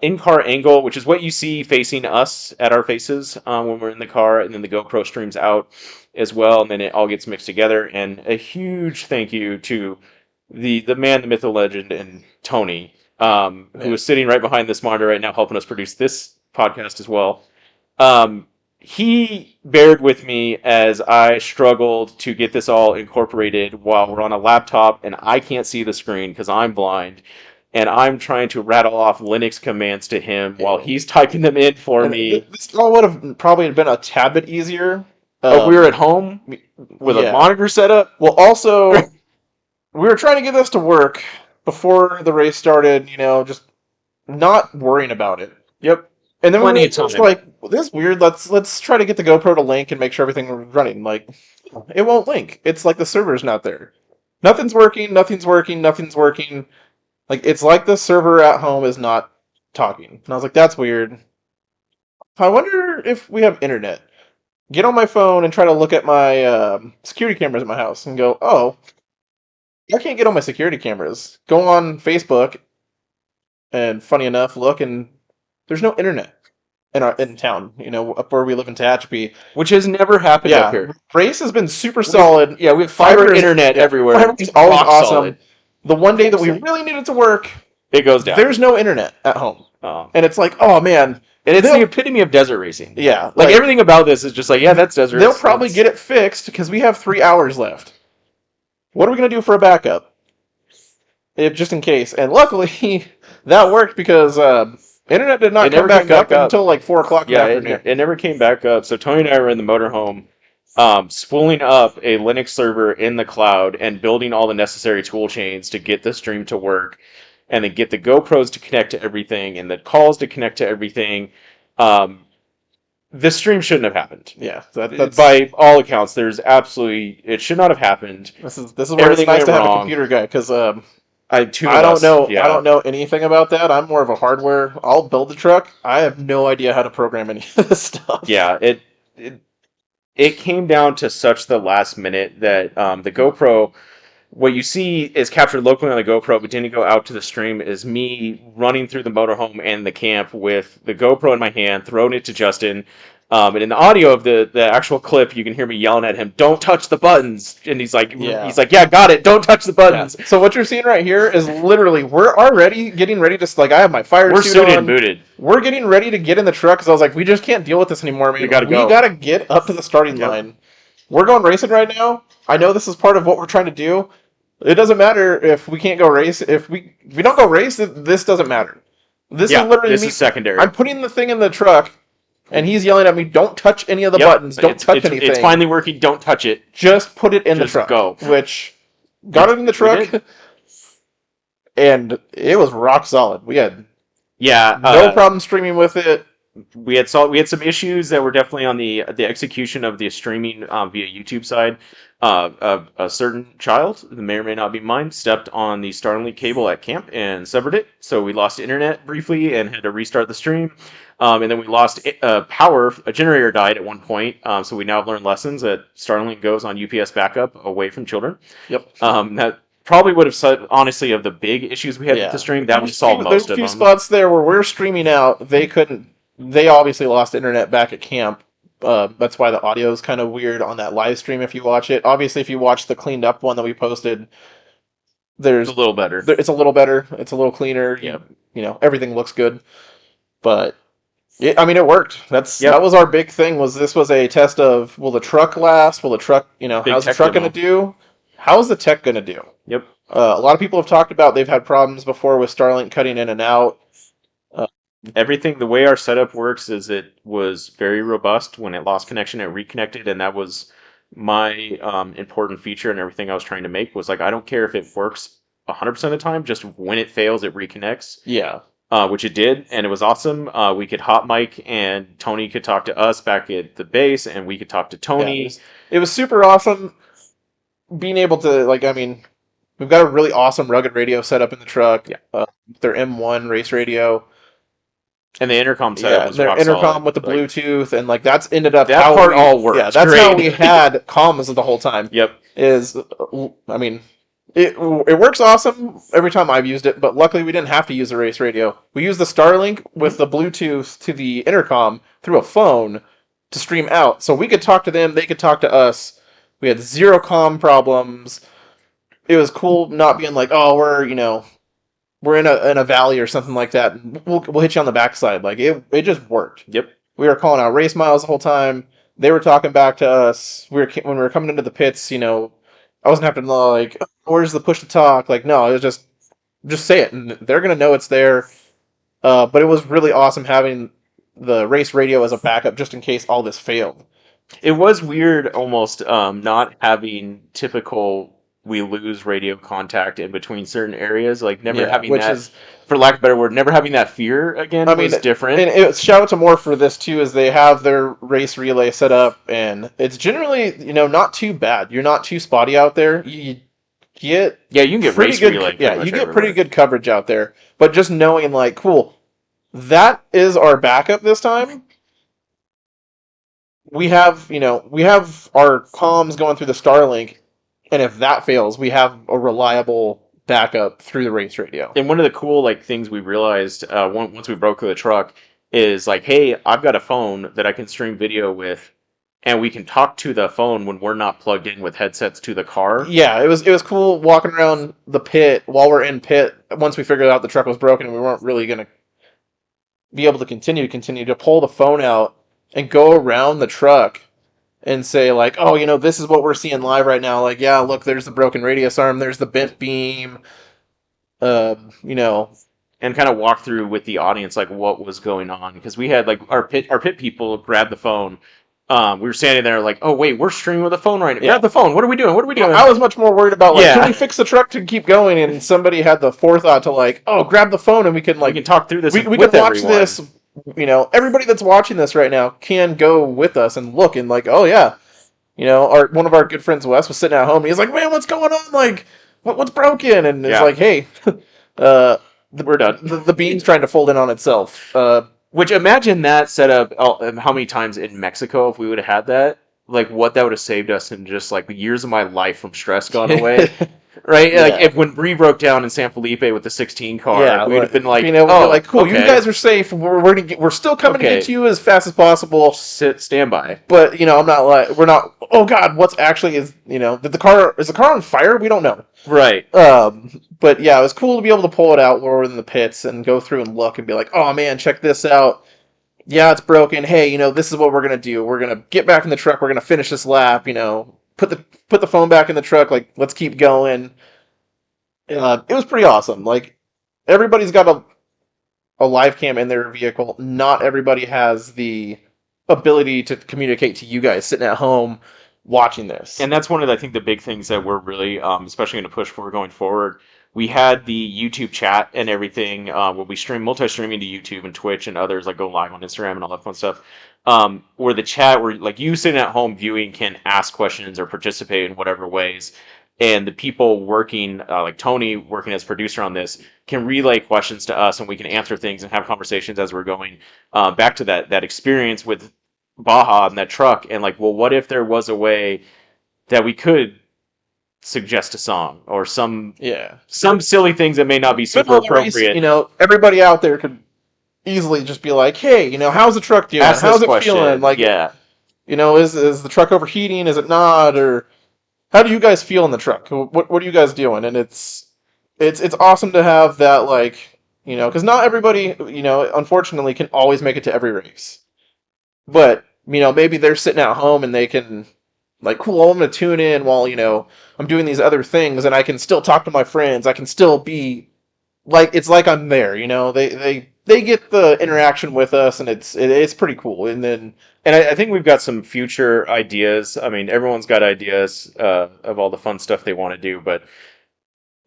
in-car angle, which is what you see facing us at our faces when we're in the car, and then the GoPro streams out as well, and then it all gets mixed together. And a huge thank you to the man, the myth, the legend, and Tony, who is sitting right behind this monitor right now, helping us produce this podcast as well. He bared with me as I struggled to get this all incorporated while we're on a laptop and I can't see the screen because I'm blind. And I'm trying to rattle off Linux commands to him while he's typing them in for me. This all would have probably been a tad bit easier. If we were at home with a monitor set up. Well, also, we were trying to get this to work before the race started, just not worrying about it. Yep. And then Plenty we of time. were just like, well, this is weird. Let's try to get the GoPro to link and make sure everything was running. Like, it won't link. It's like the server's not there. Nothing's working. Like, it's like the server at home is not talking. And I was like, that's weird. I wonder if we have internet. Get on my phone and try to look at my security cameras at my house and go, oh, I can't get on my security cameras. Go on Facebook and, funny enough, look, and there's no internet in town, up where we live in Tehachapi. Which has never happened up here. Race has been super solid. We have fiber internet everywhere. Fiber's always Rock awesome. solid. The one day that we really needed to work, it goes down. There's no internet at home. And it's like, oh man. And it's the epitome of desert racing. Yeah. Like everything about this is just like, yeah, that's desert. They'll probably get it fixed because we have 3 hours left. What are we going to do for a backup? Just in case. And luckily, that worked because Internet did not It come never back came back up up. until like 4 o'clock in the Yeah, afternoon. it never came back up. So Tony and I were in the motorhome, spooling up a Linux server in the cloud and building all the necessary tool chains to get the stream to work, and then get the GoPros to connect to everything and the calls to connect to everything. Um, this stream shouldn't have happened. Yeah, that's By all accounts, there's absolutely it should not have happened. this is where it's Everything nice went to have a wrong. computer guy because Two I of don't us, know. I yeah. don't know anything about that. I'm more of a hardware. I'll build the truck. I have no idea how to program any of this stuff. Yeah, it came down to such the last minute that the GoPro, what you see is captured locally on the GoPro, but didn't go out to the stream, is me running through the motorhome and the camp with the GoPro in my hand, throwing it to Justin. And in the audio of the actual clip, you can hear me yelling at him, "Don't touch the buttons!" And Yeah. he's like, "Yeah, got it. Don't touch the Yeah. buttons." So what you're seeing right here is literally we're already getting ready to like I have my fire We're suit suited on. and booted. We're getting ready to get in the truck because I was like, we just can't deal with this anymore, man. We gotta go. gotta get up to the starting Yep. line. We're going racing right now. I know this is part of what we're trying to do. It doesn't matter if we can't go race. If we don't go race, this doesn't matter. This Yeah, is literally this me. is secondary. I'm putting the thing in the truck, and he's yelling at me, "Don't touch any of the Yep, buttons. Don't touch anything. It's finally working. Don't touch it. Just put it in the Just truck." go. Which got it in the We truck, did. and it was rock solid. We had Yeah, no problem streaming with it. we had some issues that were definitely on the execution of the streaming via YouTube side. A certain child, that may or may not be mine, stepped on the Starlink cable at camp and severed it. So we lost internet briefly and had to restart the stream. And then we lost power. A generator died at one point. So we now have learned lessons that Starlink goes on UPS backup away from children. Yep. That probably would have said, honestly, of the big issues we had with the stream, that would solve most There's a of few them. spots there where we're streaming out. They couldn't. They obviously lost internet back at camp. That's why the audio is kind of weird on that live stream if you watch it. Obviously, if you watch the cleaned up one that we posted, there's It's a little better. it's a little better. It's a little cleaner. Yep. You know, everything looks good. But I mean, it worked. Yep. That was our big thing. This was a test of will the truck last? Will the truck? Big How's the tech truck demo. going to do? How's the tech going to do? Yep. A lot of people have talked about they've had problems before with Starlink cutting in and out. Everything, the way our setup works is it was very robust. When it lost connection, it reconnected, and that was my important feature and everything I was trying to make was like, I don't care if it works 100% of the time, just when it fails, it reconnects. Yeah. Which it did, and it was awesome. We could hot mic, and Tony could talk to us back at the base, and we could talk to Tony. Yeah, it was super awesome being able to, like, I mean, we've got a really awesome rugged radio set up in the truck. Yeah. Their M.O.R.E race radio. And the intercom setup was their rock intercom solid. with the Like, Bluetooth, and like that's ended up that how part we, all worked. Yeah, that's Great. how we had comms the whole time. Yep. I mean, it works awesome every time I've used it, but luckily we didn't have to use the race radio. We used the Starlink with the Bluetooth to the intercom through a phone to stream out, so we could talk to them, they could talk to us. We had zero comm problems. It was cool not being like, oh, we're in a valley or something like that, and we'll hit you on the backside. Like it just worked. Yep. We were calling out race miles the whole time. They were talking back to us. When we were coming into the pits, I wasn't having to like, where's the push to talk? Like, no, it was just say it, and they're gonna know it's there. But it was really awesome having the race radio as a backup just in case all this failed. It was weird almost not having typical we lose radio contact in between certain areas, like never having which that, is, for lack of a better word, never having that fear again was different. And shout out to M.O.R.E for this too, is they have their race relay set up, and it's generally not too bad. You're not too spotty out there. You get you can get pretty race good. relay. Yeah, you get pretty good coverage out there. But just knowing, like, cool, that is our backup this time. We have our comms going through the Starlink, and if that fails, we have a reliable backup through the race radio. And one of the cool things we realized once we broke through the truck is like, hey, I've got a phone that I can stream video with, and we can talk to the phone when we're not plugged in with headsets to the car. Yeah, it was cool walking around the pit while we're in pit. Once we figured out the truck was broken and we weren't really gonna be able to continue to pull the phone out and go around the truck and say, like, oh, this is what we're seeing live right now. Like, yeah, look, there's the broken radius arm, there's the bent beam. and kind of walk through with the audience like what was going on, because we had like our pit people grab the phone. We were standing there like, oh wait, we're streaming with a phone right now. Yeah. Grab the phone. What are we doing? What are we doing? I was much more worried about, like, Yeah. can we fix the truck to keep going? And somebody had the forethought to, like, oh, grab the phone and we can, like, we can talk through this. we with can watch everyone. this. You know, everybody that's watching this right now can go with us and look and, like, oh yeah, you know, one of our good friends Wes was sitting at home and he's like, man, what's going on? Like, what's broken? And it's Yeah. like, hey, We're done. The beam's trying to fold in on itself. Which, imagine that setup. How many times in Mexico if we would have had that? Like what that would have saved us in just like years of my life from stress gone away. Right? Yeah. Like if when Bree broke down in San Felipe with the 16 car, Yeah, we would have been like, being able to oh, be like, cool, okay. you guys are safe. We're still coming to Okay. get to you as fast as possible. Stand by. But, you know, I'm not like, we're not, oh God, what's actually is, you know, is the car on fire? We don't know. Right. But yeah, it was cool to be able to pull it out while we're in the pits and go through and look and be like, oh man, check this out. Yeah, it's broken. Hey, you know, this is what we're gonna do. We're gonna get back in the truck. We're gonna finish this lap. You know, put the phone back in the truck. Like, let's keep going. It was pretty awesome. Like, everybody's got a live cam in their vehicle. Not everybody has the ability to communicate to you guys sitting at home watching this. And that's one of the, I think the big things that we're really, especially going to push for going forward. We had the YouTube chat and everything. Where we stream multi-streaming to YouTube and Twitch and others, like go live on Instagram and all that fun stuff. Where the chat, where like you sitting at home viewing can ask questions or participate in whatever ways, and the people working, like Tony working as producer on this, can relay questions to us, and we can answer things and have conversations as we're going back to that experience with Baja and that truck, and like, well, what if there was a way that we could suggest a song or some silly things that may not be super appropriate. You know, everybody out there could easily just be like, hey, you know, how's the truck doing? Ask How's this it question. feeling? Like, Yeah. You know, is the truck overheating? Is it not? Or how do you guys feel in the truck? What are you guys doing? And it's awesome to have that, like, you know, because not everybody, you know, unfortunately can always make it to every race. But, you know, maybe they're sitting at home and they can, like, cool, I'm going to tune in while, you know, I'm doing these other things and I can still talk to my friends. I can still be, like, it's like I'm there, you know? They get the interaction with us and it's pretty cool. And then... And I think we've got some future ideas. I mean, everyone's got ideas of all the fun stuff they want to do, but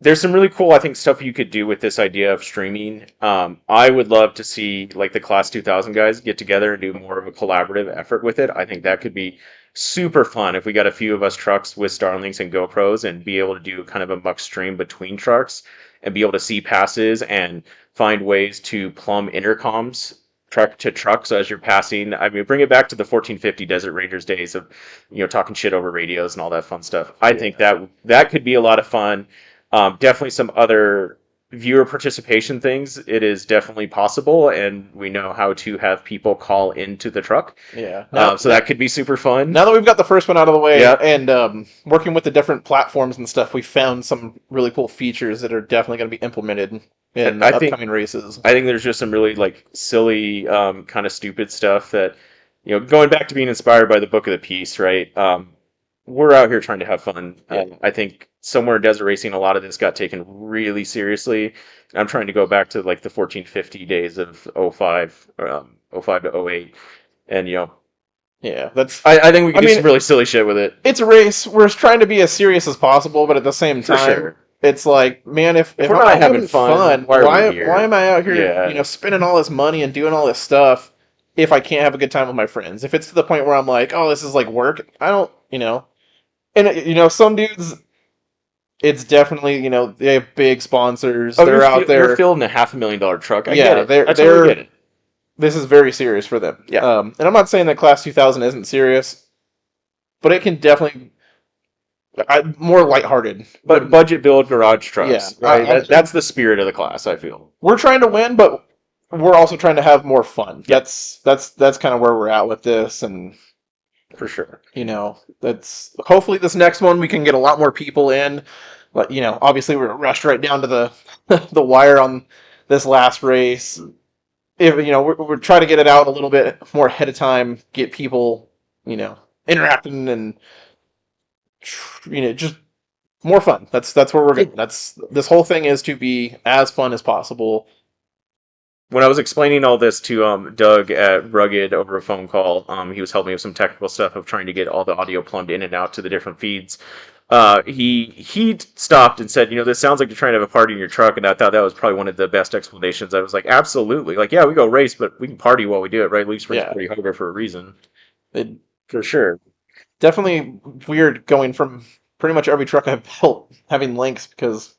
there's some really cool, I think, stuff you could do with this idea of streaming. I would love to see like the Class 2000 guys get together and do more of a collaborative effort with it. I think that could be super fun if we got a few of us trucks with Starlinks and GoPros and be able to do kind of a muck stream between trucks and be able to see passes and find ways to plumb intercoms truck to truck. So as you're passing, I mean, bring it back to the 1450 Desert Rangers days of, you know, talking shit over radios and all that fun stuff. I think that could be a lot of fun. Definitely some other viewer participation things. It is definitely possible, and we know how to have people call into the truck. Yeah. So that could be super fun. Now that we've got the first one out of the way, and working with the different platforms and stuff, we found some really cool features that are definitely going to be implemented in upcoming races. I think there's just some really like silly, kind of stupid stuff that, you know, going back to being inspired by the Book of the Peace, right? We're out here trying to have fun. I think somewhere in desert racing, a lot of this got taken really seriously. I'm trying to go back to like the 1450 days of 05, 05 to 08, and you know, I think we can do some really silly shit with it. It's a race. We're trying to be as serious as possible, but at the same time, it's like, man, if we're not having fun, why am I out here, you know, spending all this money and doing all this stuff if I can't have a good time with my friends? If it's to the point where I'm like, oh, this is like work, I don't, you know. And, you know, some dudes, it's definitely, you know, they have big sponsors. They're out there. They're filled in a $500,000 truck. I get it. Get it. This is very serious for them. Yeah. And I'm not saying that Class 2000 isn't serious, but it can definitely... more lighthearted. But budget build garage trucks. Yeah. Right? That's the spirit of the class, I feel. We're trying to win, but we're also trying to have more fun. Yep. That's kind of where we're at with this, and... For sure. You know, that's hopefully this next one we can get a lot more people in. But, you know, obviously we're rushed right down to the the wire on this last race. If, you know, we're trying to get it out a little bit more ahead of time, get people, you know, interacting and, you know, just more fun. That's where we're going. This whole thing is to be as fun as possible. when I was explaining all this to Doug at Rugged over a phone call, he was helping me with some technical stuff of trying to get all the audio plumbed in and out to the different feeds. He stopped and said, this sounds like you're trying to have a party in your truck, and I thought that was probably one of the best explanations. I was like, absolutely, like, yeah, we go race, but we can party while we do it, right? Leaf Spring's Yeah. pretty hungry for a reason, It for sure. definitely weird going from pretty much every truck I've built having links because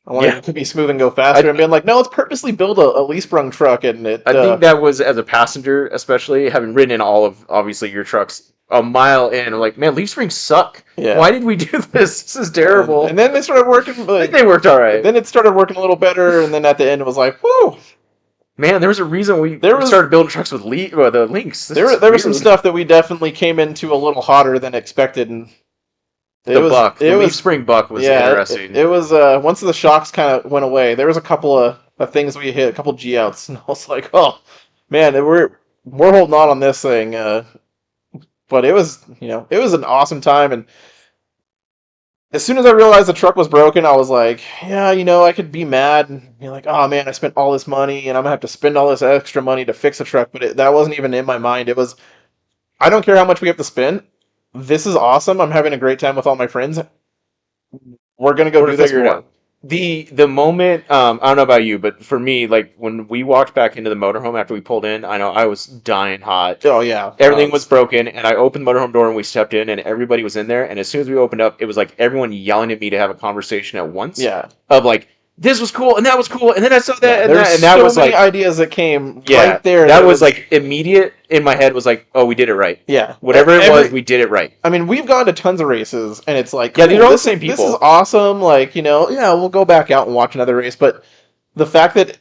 I wanted Yeah. it to be smooth and go faster, and being like, no, let's purposely build a leaf sprung truck, and it. I think that was as a passenger, especially having ridden in all of obviously your trucks a mile in. I'm like, man, leaf springs suck. Yeah. Why did we do this? This is terrible. And then they started working. I Like, think they worked all right. then it started working a little better, and then at the end it was like, whoo. Man, there was a reason we There was- started building trucks with the links. There was some stuff that we definitely came into a little hotter than expected, and The leaf spring buck was interesting. It was once the shocks kind of went away, there was a couple of things we hit, a couple G outs, and I was like, oh man, we're holding on this thing. But it was it was an awesome time, and as soon as I realized the truck was broken, I was like, yeah, I could be mad and be like, oh man, I spent all this money and I'm gonna have to spend all this extra money to fix a truck, but that wasn't even in my mind. It was, I don't care how much we have to spend. This is awesome. I'm having a great time with all my friends. We're gonna go do this figure it more. out. The moment, I don't know about you, but for me, like when we walked back into the motorhome after we pulled in, I know I was dying hot. Oh yeah, Everything was broken, and I opened the motorhome door and we stepped in, and everybody was in there. And as soon as we opened up, it was like everyone yelling at me to have a conversation at once. Yeah, Of like, this was cool, and that was cool, and then I saw that, and there's that so was many like, ideas that came yeah, right there. that was like immediate in my head. Was like, oh, we did it right. Yeah, Whatever it was, we did it right. I mean, we've gone to tons of races, and it's like, Yeah, these are all the this, same this people. is awesome. Like, yeah, we'll go back out and watch another race. But the fact that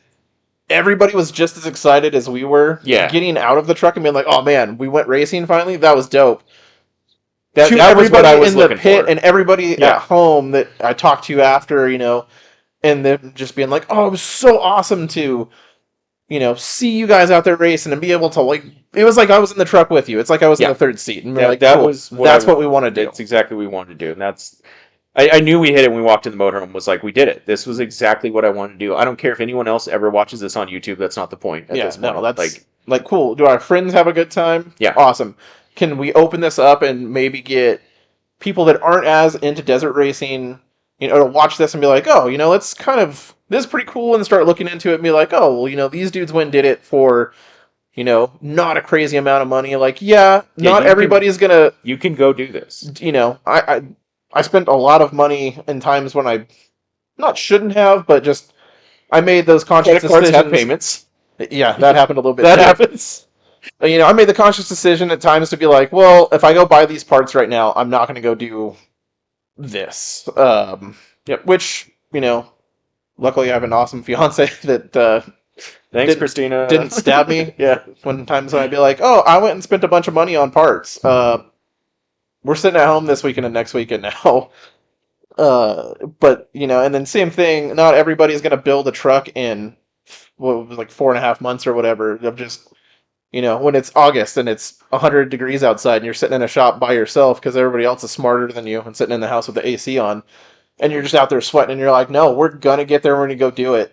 everybody was just as excited as we were, Yeah. getting out of the truck and being like, oh man, we went racing finally. That was dope. That To was what everybody I was in the looking pit for. and everybody Yeah. at home that I talked to after, and them just being like, oh, it was so awesome to, see you guys out there racing and be able to, like, it was like I was in the truck with you. It's like I was in Yeah. the third seat. And we're That, like, that cool. was That's what we want to do. That's exactly what we wanted to do, and that's. I knew we hit it when we walked in the motorhome. Was like, we did it. This was exactly what I wanted to do. I don't care if anyone else ever watches this on YouTube. That's not the point. At Yeah, this point. no, that's like cool. Do our friends have a good time? Yeah. Awesome. Can we open this up and maybe get people that aren't as into desert racing, to watch this and be like, oh, let's this is pretty cool, and start looking into it and be like, oh, well, these dudes went and did it for, not a crazy amount of money. Like, yeah, not everybody's gonna, You can go do this. I spent a lot of money in times when I not shouldn't have, but just I made those conscious Credit cards have decisions. payments. Yeah, that happened a little bit. That too. happens. I made the conscious decision at times to be like, well, if I go buy these parts right now, I'm not going to go do this. Which, luckily I have an awesome fiance that Thanks, Christina. didn't stab me. Yeah. When times when I'd be like, oh, I went and spent a bunch of money on parts. We're sitting at home this weekend and next weekend now. But, and then same thing, not everybody's going to build a truck in, what was like 4.5 months or whatever, of just, when it's August and it's 100 degrees outside and you're sitting in a shop by yourself because everybody else is smarter than you and sitting in the house with the AC on, and you're just out there sweating and you're like, no, we're going to get there, we're going to go do it.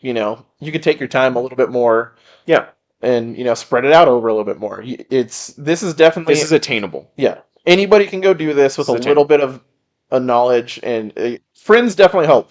You could take your time a little bit more. Yeah. And, spread it out over a little bit more. This is attainable. Yeah. Anybody can go do this with a little bit of a knowledge, and friends definitely help.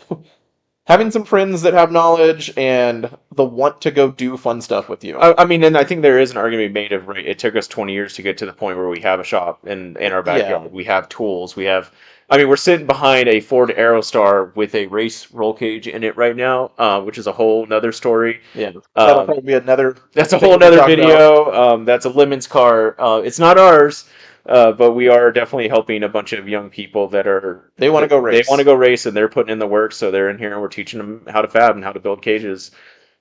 Having some friends that have knowledge and the want to go do fun stuff with you. I mean, and I think there is an argument made of, right, it took us 20 years to get to the point where we have a shop in our backyard. Yeah. We have tools. We're sitting behind a Ford Aerostar with a race roll cage in it right now, which is a whole nother story. Yeah, that'll probably be another. That's a whole nother video. That's a Lemon's car. It's not ours, but we are definitely helping a bunch of young people that are. They want to go race. They want to go race, and they're putting in the work. So they're in here, and we're teaching them how to fab and how to build cages.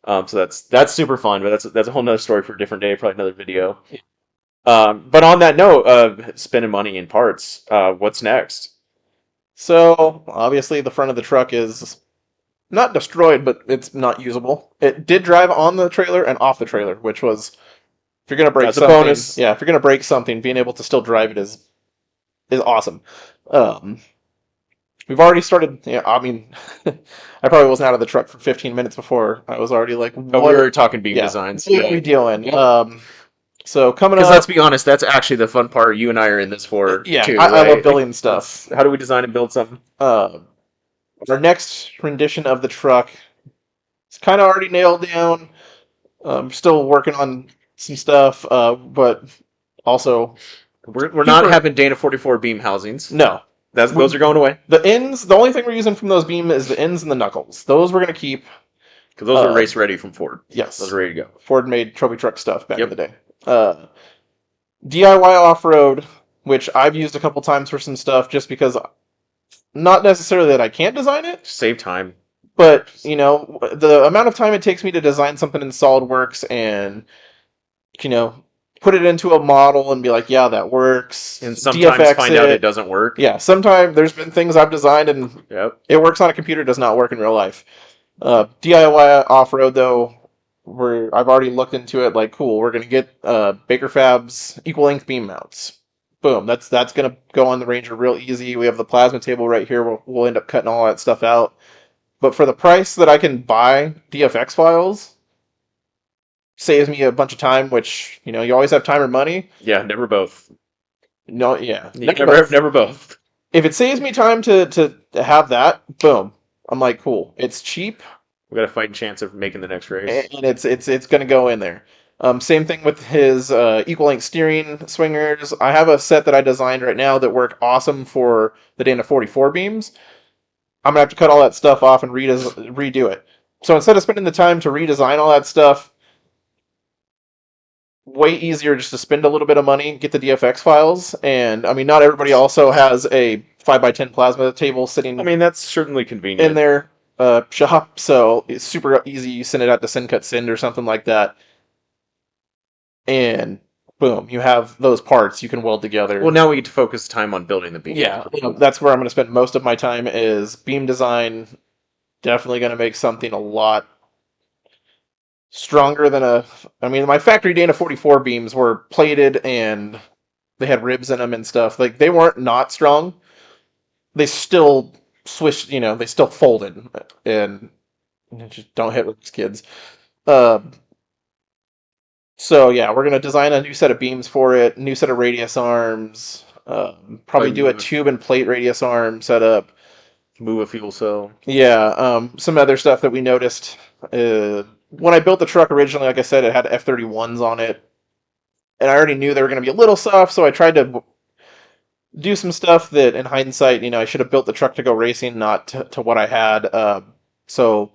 So that's super fun, but that's a whole nother story for a different day, probably another video. Yeah. But on that note of spending money in parts, what's next? So, obviously, the front of the truck is not destroyed, but it's not usable. It did drive on the trailer and off the trailer, which was, if you're going to break something... a bonus. Yeah, if you're going to break something, being able to still drive it is awesome. we've already started. Yeah, I mean, I probably wasn't out of the truck for 15 minutes before I was already like, Oh, "What? we were talking beam Yeah, designs. what are we doing?" Yep. So coming Because up, let's be honest, that's actually the fun part you and I are in this for yeah, too, I love right? building stuff. How do we design and build something? Uh, our next rendition of the truck is kind of already nailed down. Still working on some stuff, but also We're not super. having Dana 44 beam housings. No, Those are going away the ends. The only thing we're using from those beam is the ends and the knuckles. Those we're gonna keep. because those are race ready from Ford. Yes, Those are ready to go. Ford made trophy truck stuff back in Yep. the day. DIY off road, which I've used a couple times for some stuff, just because not necessarily that I can't design it, Save time. but the amount of time it takes me to design something in SolidWorks and you know put it into a model and be like, yeah, that works. And sometimes DFX find out it doesn't work. Yeah, sometimes there's been things I've designed and Yep. it works on a computer, does not work in real life. DIY off road though, I've already looked into it. Like, cool, we're gonna get Baker Fab's equal length beam mounts. Boom, that's gonna go on the Ranger real easy. We have the plasma table right here. We'll end up cutting all that stuff out. But for the price that I can buy DFX files, saves me a bunch of time. Which you always have time or money. Yeah, never both. No, yeah, Never both. If it saves me time to have that, boom, I'm like, cool. It's cheap We got a fighting chance of making the next race. and it's going to go in there. Same thing with his equal length steering swingers. I have a set that I designed right now that work awesome for the Dana 44 beams. I'm gonna have to cut all that stuff off and redo it. So instead of spending the time to redesign all that stuff, way easier just to spend a little bit of money, get the DFX files, and I mean, not everybody also has a 5x10 plasma table sitting I mean, that's certainly convenient. in their shop, so it's super easy. You send it out to SendCutSend or something like that, and boom, you have those parts you can weld together. Well, now we get to focus time on building the beam. Yeah, that's where I'm going to spend most of my time is beam design. Definitely going to make something a lot stronger than I mean, my factory Dana 44 beams were plated and they had ribs in them and stuff. Like, they weren't not strong. They still swished, they still folded. And just don't hit with kids. Uh, so, yeah, we're going to design a new set of beams for it, new set of radius arms, probably do a tube and plate radius arm setup. Move a fuel cell. Yeah, some other stuff that we noticed. When I built the truck originally, like I said, it had F31s on it. And I already knew they were going to be a little soft, so I tried to do some stuff that, in hindsight, I should have built the truck to go racing, not to what I had. So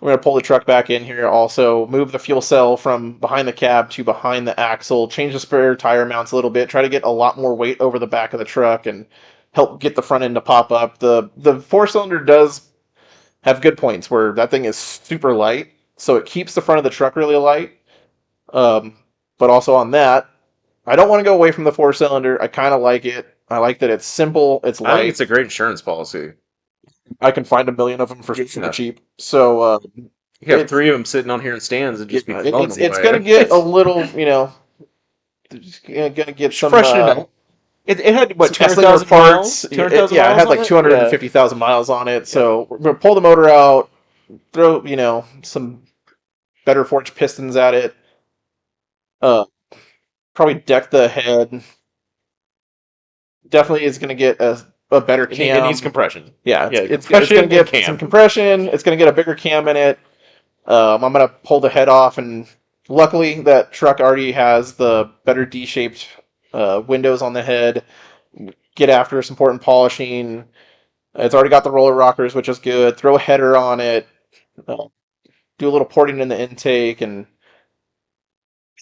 we're going to pull the truck back in here, also move the fuel cell from behind the cab to behind the axle, change the spare tire mounts a little bit, try to get a lot more weight over the back of the truck, and help get the front end to pop up. The four-cylinder does have good points where that thing is super light, so it keeps the front of the truck really light. But also on that, I don't want to go away from the four-cylinder. I kind of like it. I like that it's simple, it's light. I think it's a great insurance policy. I can find 1 million of them for super cheap. So you have 3 of them sitting on here in stands and just be flown away. It's going to get a little, it's going to get some. Freshen it up. It had what, 200,000 parts? miles? 200,000 Yeah, it had miles like on it? 250,000 miles on it. So we're gonna pull the motor out, throw some better forged pistons at it. Probably deck the head. Definitely is gonna get a better cam. It needs compression. Yeah, Yeah, it's gonna get cam. some compression. It's gonna get a bigger cam in it. I'm gonna pull the head off, and luckily that truck already has the better D-shaped windows on the head. Get after some important polishing. It's already got the roller rockers, which is good. Throw a header on it. Do a little porting in the intake, and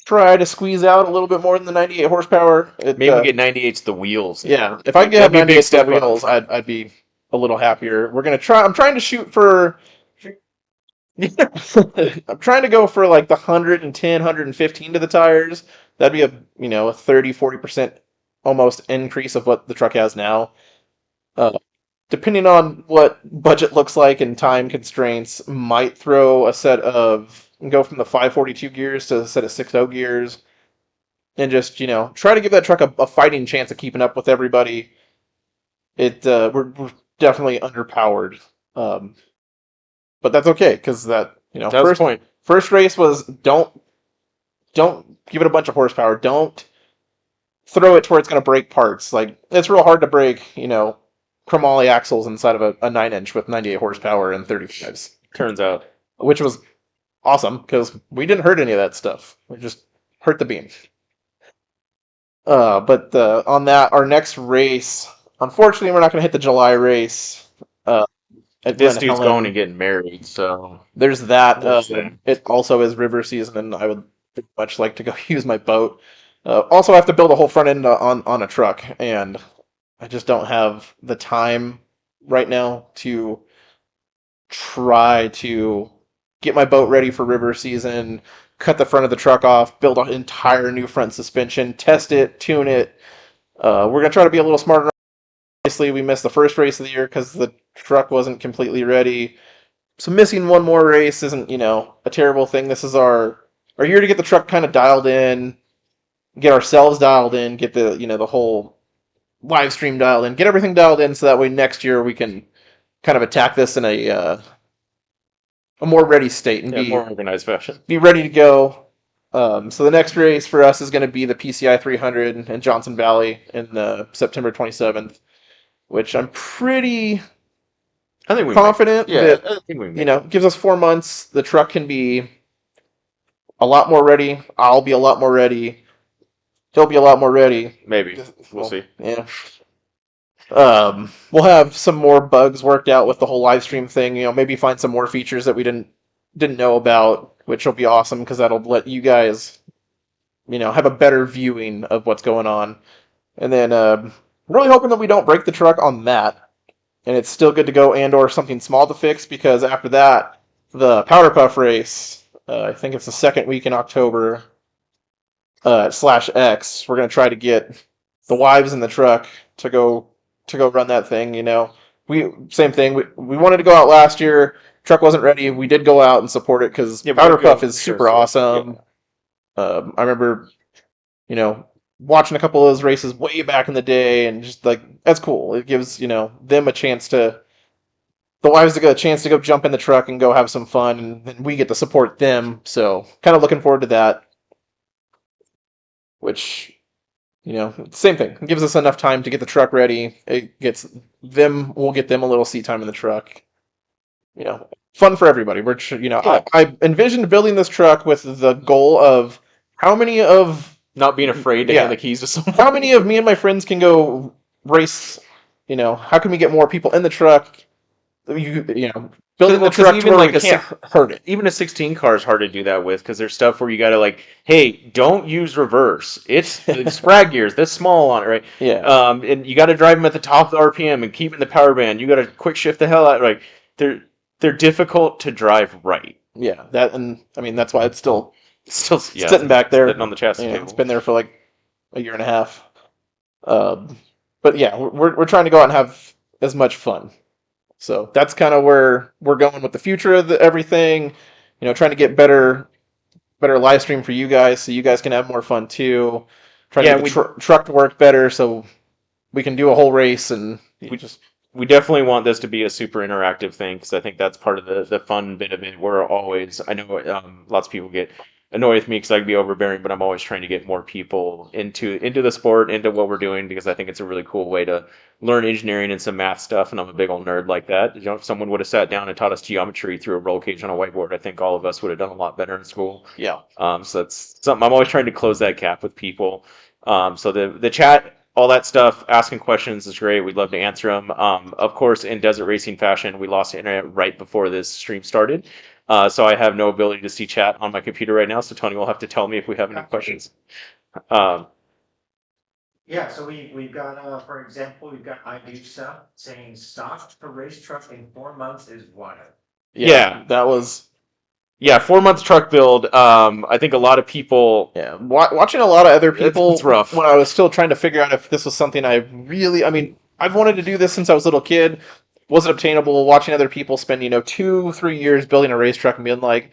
try to squeeze out a little bit more than the 98 horsepower. Maybe we get 98 to the wheels. Yeah, if I could have That'd be a big 98 to step the wheels, I'd be a little happier. We're gonna try. I'm trying to shoot for. I'm trying to go for like the 110, 115 to the tires. That'd be a 30, 40% almost increase of what the truck has now. Depending on what budget looks like and time constraints, might throw a set of go from the 542 gears to a set of 60 gears, and just try to give that truck a fighting chance of keeping up with everybody. We're definitely underpowered. But that's okay because that That was the point. first race was don't give it a bunch of horsepower. Don't throw it to where it's going to break parts. Like it's real hard to break chromoly axles inside of a 9-inch with 98 horsepower and 35s, Turns out. which was awesome because we didn't hurt any of that stuff. We just hurt the beam. But on that, our next race, unfortunately, we're not going to hit the July race. At This Glen dude's Helen. going and getting married, so There's that. What's that? It also is river season, and I would pretty much like to go use my boat. Also, I have to build a whole front end on a truck, and I just don't have the time right now to try to get my boat ready for river season, cut the front of the truck off, build an entire new front suspension, test it, tune it. We're gonna try to be a little smarter. Obviously, we missed the first race of the year because the truck wasn't completely ready. So missing one more race isn't, a terrible thing. This is our year to get the truck kind of dialed in, get ourselves dialed in, get the whole live stream dialed in, get everything dialed in, so that way next year we can kind of attack this in a more ready state and more organized fashion. be ready to go. So the next race for us is going to be the PCI 300 in Johnson Valley in September 27th, which I'm pretty I think we confident that I think we gives us 4 months. The truck can be a lot more ready. I'll be a lot more ready. He'll be a lot more ready. maybe we'll see. Yeah. We'll have some more bugs worked out with the whole live stream thing. Maybe find some more features that we didn't know about, which will be awesome because that'll let you guys, have a better viewing of what's going on. And then really hoping that we don't break the truck on that, and it's still good to go, and/or something small to fix, because after that, the Powder Puff race, I think it's the second week in October, /X, we're gonna try to get the wives in the truck to go run that thing. We same thing. We wanted to go out last year. Truck wasn't ready. We did go out and support it because Powder Puff is super awesome. I remember, watching a couple of those races way back in the day, and just like that's cool. It gives them a chance to the wives to get a chance to go jump in the truck and go have some fun, and then we get to support them. So kind of looking forward to that. Which, same thing. It gives us enough time to get the truck ready. We'll get them a little seat time in the truck. Fun for everybody. I envisioned building this truck with the goal of how many of Not being afraid to hand the keys to someone. how many of me and my friends can go race. How can we get more people in the truck? Building the truck to where we can't hurt it. Even a 16 car is hard to do that with because there's stuff where you got to hey, don't use reverse. It's frag gears. That's small on it, right? Yeah. And you got to drive them at the top of the RPM and keep in the power band. You got to quick shift the hell out. They're difficult to drive right. Yeah. That's why it's still sitting sitting back there, sitting on the chassis table. It's been there for a year and a half. But yeah, we're trying to go out and have as much fun. So that's kind of where we're going with the future of everything. Trying to get better live stream for you guys, so you guys can have more fun too. Trying to get the truck to work better, so we can do a whole race, and we definitely want this to be a super interactive thing, because I think that's part of the fun bit of it. I know lots of people get annoyed with me because I can be overbearing, but I'm always trying to get more people into the sport, into what we're doing, because I think it's a really cool way to learn engineering and some math stuff, and I'm a big old nerd like that. If someone would have sat down and taught us geometry through a roll cage on a whiteboard, I think all of us would have done a lot better in school. Yeah. So that's something I'm always trying to close that gap with people. So the chat, all that stuff, asking questions is great. We'd love to answer them. Of course, in desert racing fashion, we lost the internet right before this stream started. So I have no ability to see chat on my computer right now. So Tony will have to tell me if we have any questions. Yeah, so we've got, for example, we've got I do stuff saying stock to race truck in 4 months is wild. Yeah, that was 4 months truck build. I think a lot of people. Yeah, watching a lot of other people. It's rough. When I was still trying to figure out if this was something I've wanted to do this since I was a little kid. Wasn't obtainable. Watching other people spend 2-3 years building a race truck and being like,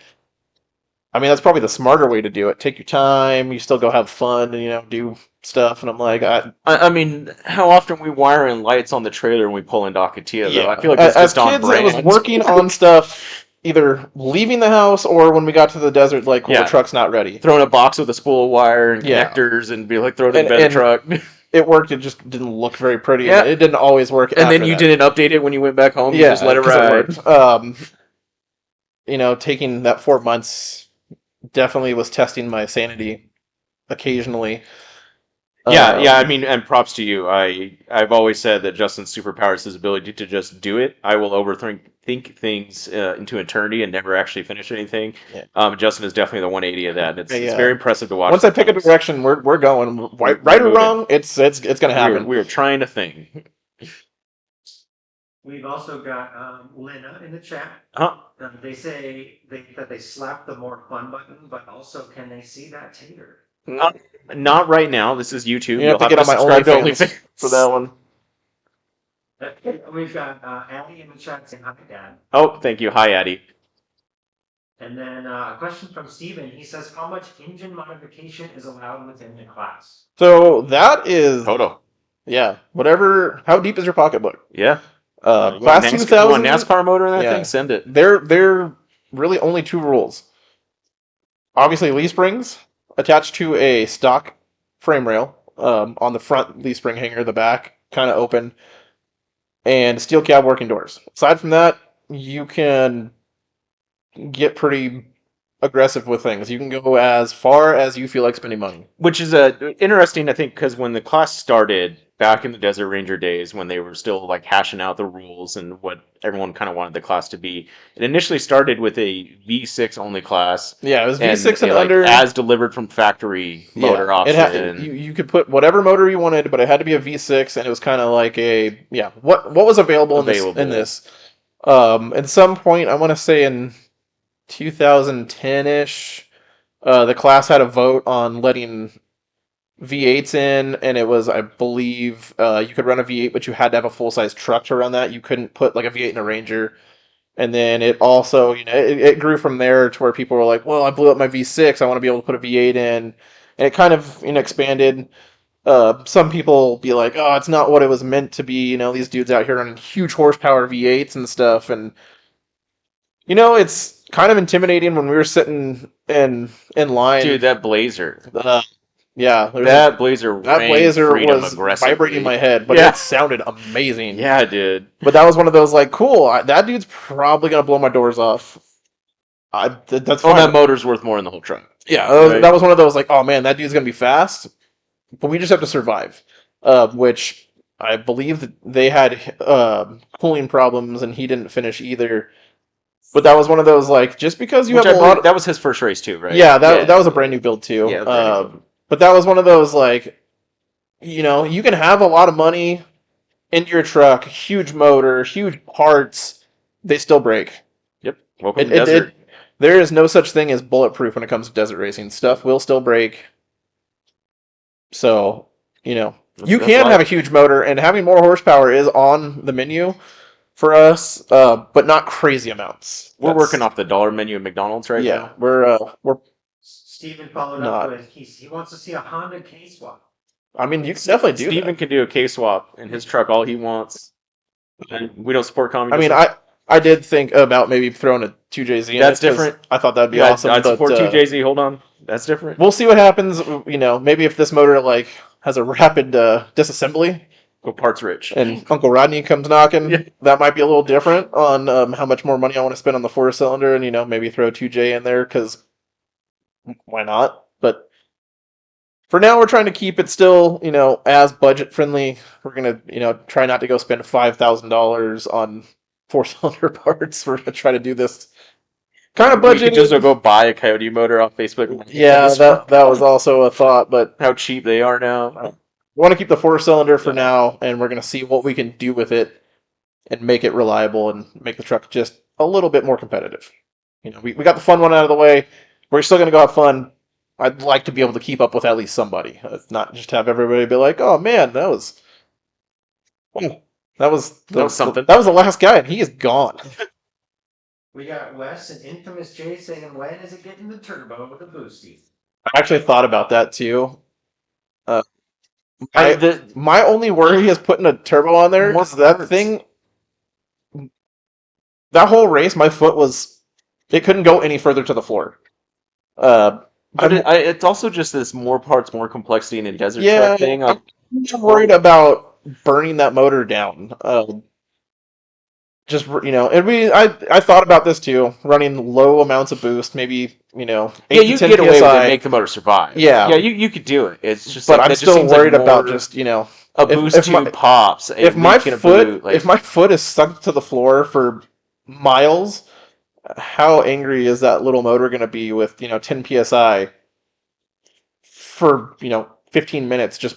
I mean, that's probably the smarter way to do it. Take your time. You still go have fun and do stuff. And I'm like, I mean, how often we wire in lights on the trailer when we pull in Dakatia, though? yeah. I feel like that's As just on kids, I was brand. working on stuff either leaving the house or when we got to the desert, like, well, Yeah. the truck's not ready. Throwing a box with a spool of wire and Yeah. connectors and be like, throw it in And- the bed of the and- truck. It worked. It just didn't look very pretty. Yeah. And it didn't always work. And then after you that. didn't update it when you went back home. You Yeah, just let it 'cause ride. worked. Taking that 4 months definitely was testing my sanity occasionly. Yeah. I mean, and props to you. I've always said that Justin's superpower is his ability to just do it. I will think things into eternity and never actually finish anything. Yeah. Justin is definitely the 180 of that. It's Yeah. very impressive to watch. Once I pick a sometimes. direction, we're going. We're Right or moving. wrong, it's gonna happen. We are trying a thing. We've also got Lena in the chat. Huh? They say that they slapped the more fun button, but also can they see that tater? Not right now. This is YouTube. You have to get on my subscribe to OnlyFans for that one. We've got Addie in the chat saying hi, Dad. Oh, thank you. Hi, Addie. And then a question from Steven. He says, how much engine modification is allowed within the class? So that is Toto. yeah. Whatever. How deep is your pocketbook? Yeah. Class You 2000. want NASCAR motor in that Yeah. thing? Send it. They're really only 2 rules. Obviously, leaf springs attached to a stock frame rail on the front leaf spring hanger, the back kind of open, and steel cab working doors. Aside from that, you can get pretty aggressive with things. You can go as far as you feel like spending money. Which is interesting, I think, because when the class started back in the Desert Ranger days, when they were still like hashing out the rules and what everyone kind of wanted the class to be, it initially started with a V6 only class. Yeah, it was V6 and like, under. as delivered from factory motor option. You could put whatever motor you wanted, but it had to be a V6, and it was kind of like what was available. In this. At some point, I want to say in 2010-ish, the class had a vote on letting V8s in, and it was, I believe, you could run a V8, but you had to have a full-size truck to run that. You couldn't put like a V8 in a Ranger. And then it also, it grew from there to where people were like, well, I blew up my V6, I want to be able to put a V8 in. And it kind of, expanded. Some people be like, oh, it's not what it was meant to be. These dudes out here running huge horsepower V8s and stuff. And, it's kind of intimidating when we were sitting in line. Dude, that Blazer. Yeah. That Blazer was vibrating my head, but it sounded amazing. Yeah, dude. But that was one of those, like, cool, that dude's probably going to blow my doors off. That's fine. That motor's worth more than the whole truck. Yeah, Right. that was one of those, like, oh man, that dude's going to be fast, but we just have to survive. Which I believe that they had cooling problems, and he didn't finish either. But that was one of those, like, just because you have a lot... That was his first race, too, right? Yeah, that was a brand new build, too. Yeah, but that was one of those, like, you can have a lot of money into your truck, huge motor, huge parts, they still break. Yep. Welcome to the desert. There is no such thing as bulletproof when it comes to desert racing. Stuff will still break. So, you can have a huge motor, and having more horsepower is on the menu for us, but not crazy amounts. We're working off the dollar menu at McDonald's right now. We're Steven followed up with he wants to see a Honda K-Swap. I mean, you can definitely do Steven that. can do a K-swap in his truck all he wants. And we don't support communism. I mean, I did think about maybe throwing a 2JZ in. That's different. I thought that'd be awesome. I'd support 2JZ. Hold on. That's different. We'll see what happens. Maybe if this motor has a rapid disassembly. Go parts rich. And Uncle Rodney comes knocking. Yeah. That might be a little different on how much more money I want to spend on the 4-cylinder, and maybe throw a 2J in there, because why not? But for now, we're trying to keep it still, as budget friendly. We're gonna, try not to go spend $5,000 on 4-cylinder parts. We're gonna try to do this kind of budget. We could just go buy a Coyote motor off Facebook. Yeah, that was also a thought, but how cheap they are now. We want to keep the 4-cylinder for now, and we're gonna see what we can do with it and make it reliable and make the truck just a little bit more competitive. We got the fun one out of the way. We're still gonna go have fun. I'd like to be able to keep up with at least somebody, not just have everybody be like, "Oh man, that was something. That was the last guy, and he is gone." We got Wes and Infamous J saying, when is it getting the turbo with the boosty? I actually thought about that too. Uh, I, my, the, my only worry is putting a turbo on there More because that parts. thing, that whole race, my foot was, it couldn't go any further to the floor. but I'm, it's also just this more parts, more complexity in a desert yeah, truck thing. Like, I'm worried about burning that motor down. Just and I thought about this too, running low amounts of boost, maybe 8 yeah, to you 10 get away with it, psi. make the motor survive. Yeah. Yeah, you could do it. It's just But like I'm that. Just still seems like worried about more just a boost if my tube pops, a if my leak in a boot. foot if my foot is sunk to the floor for miles, how angry is that little motor going to be with 10 psi for 15 minutes? Just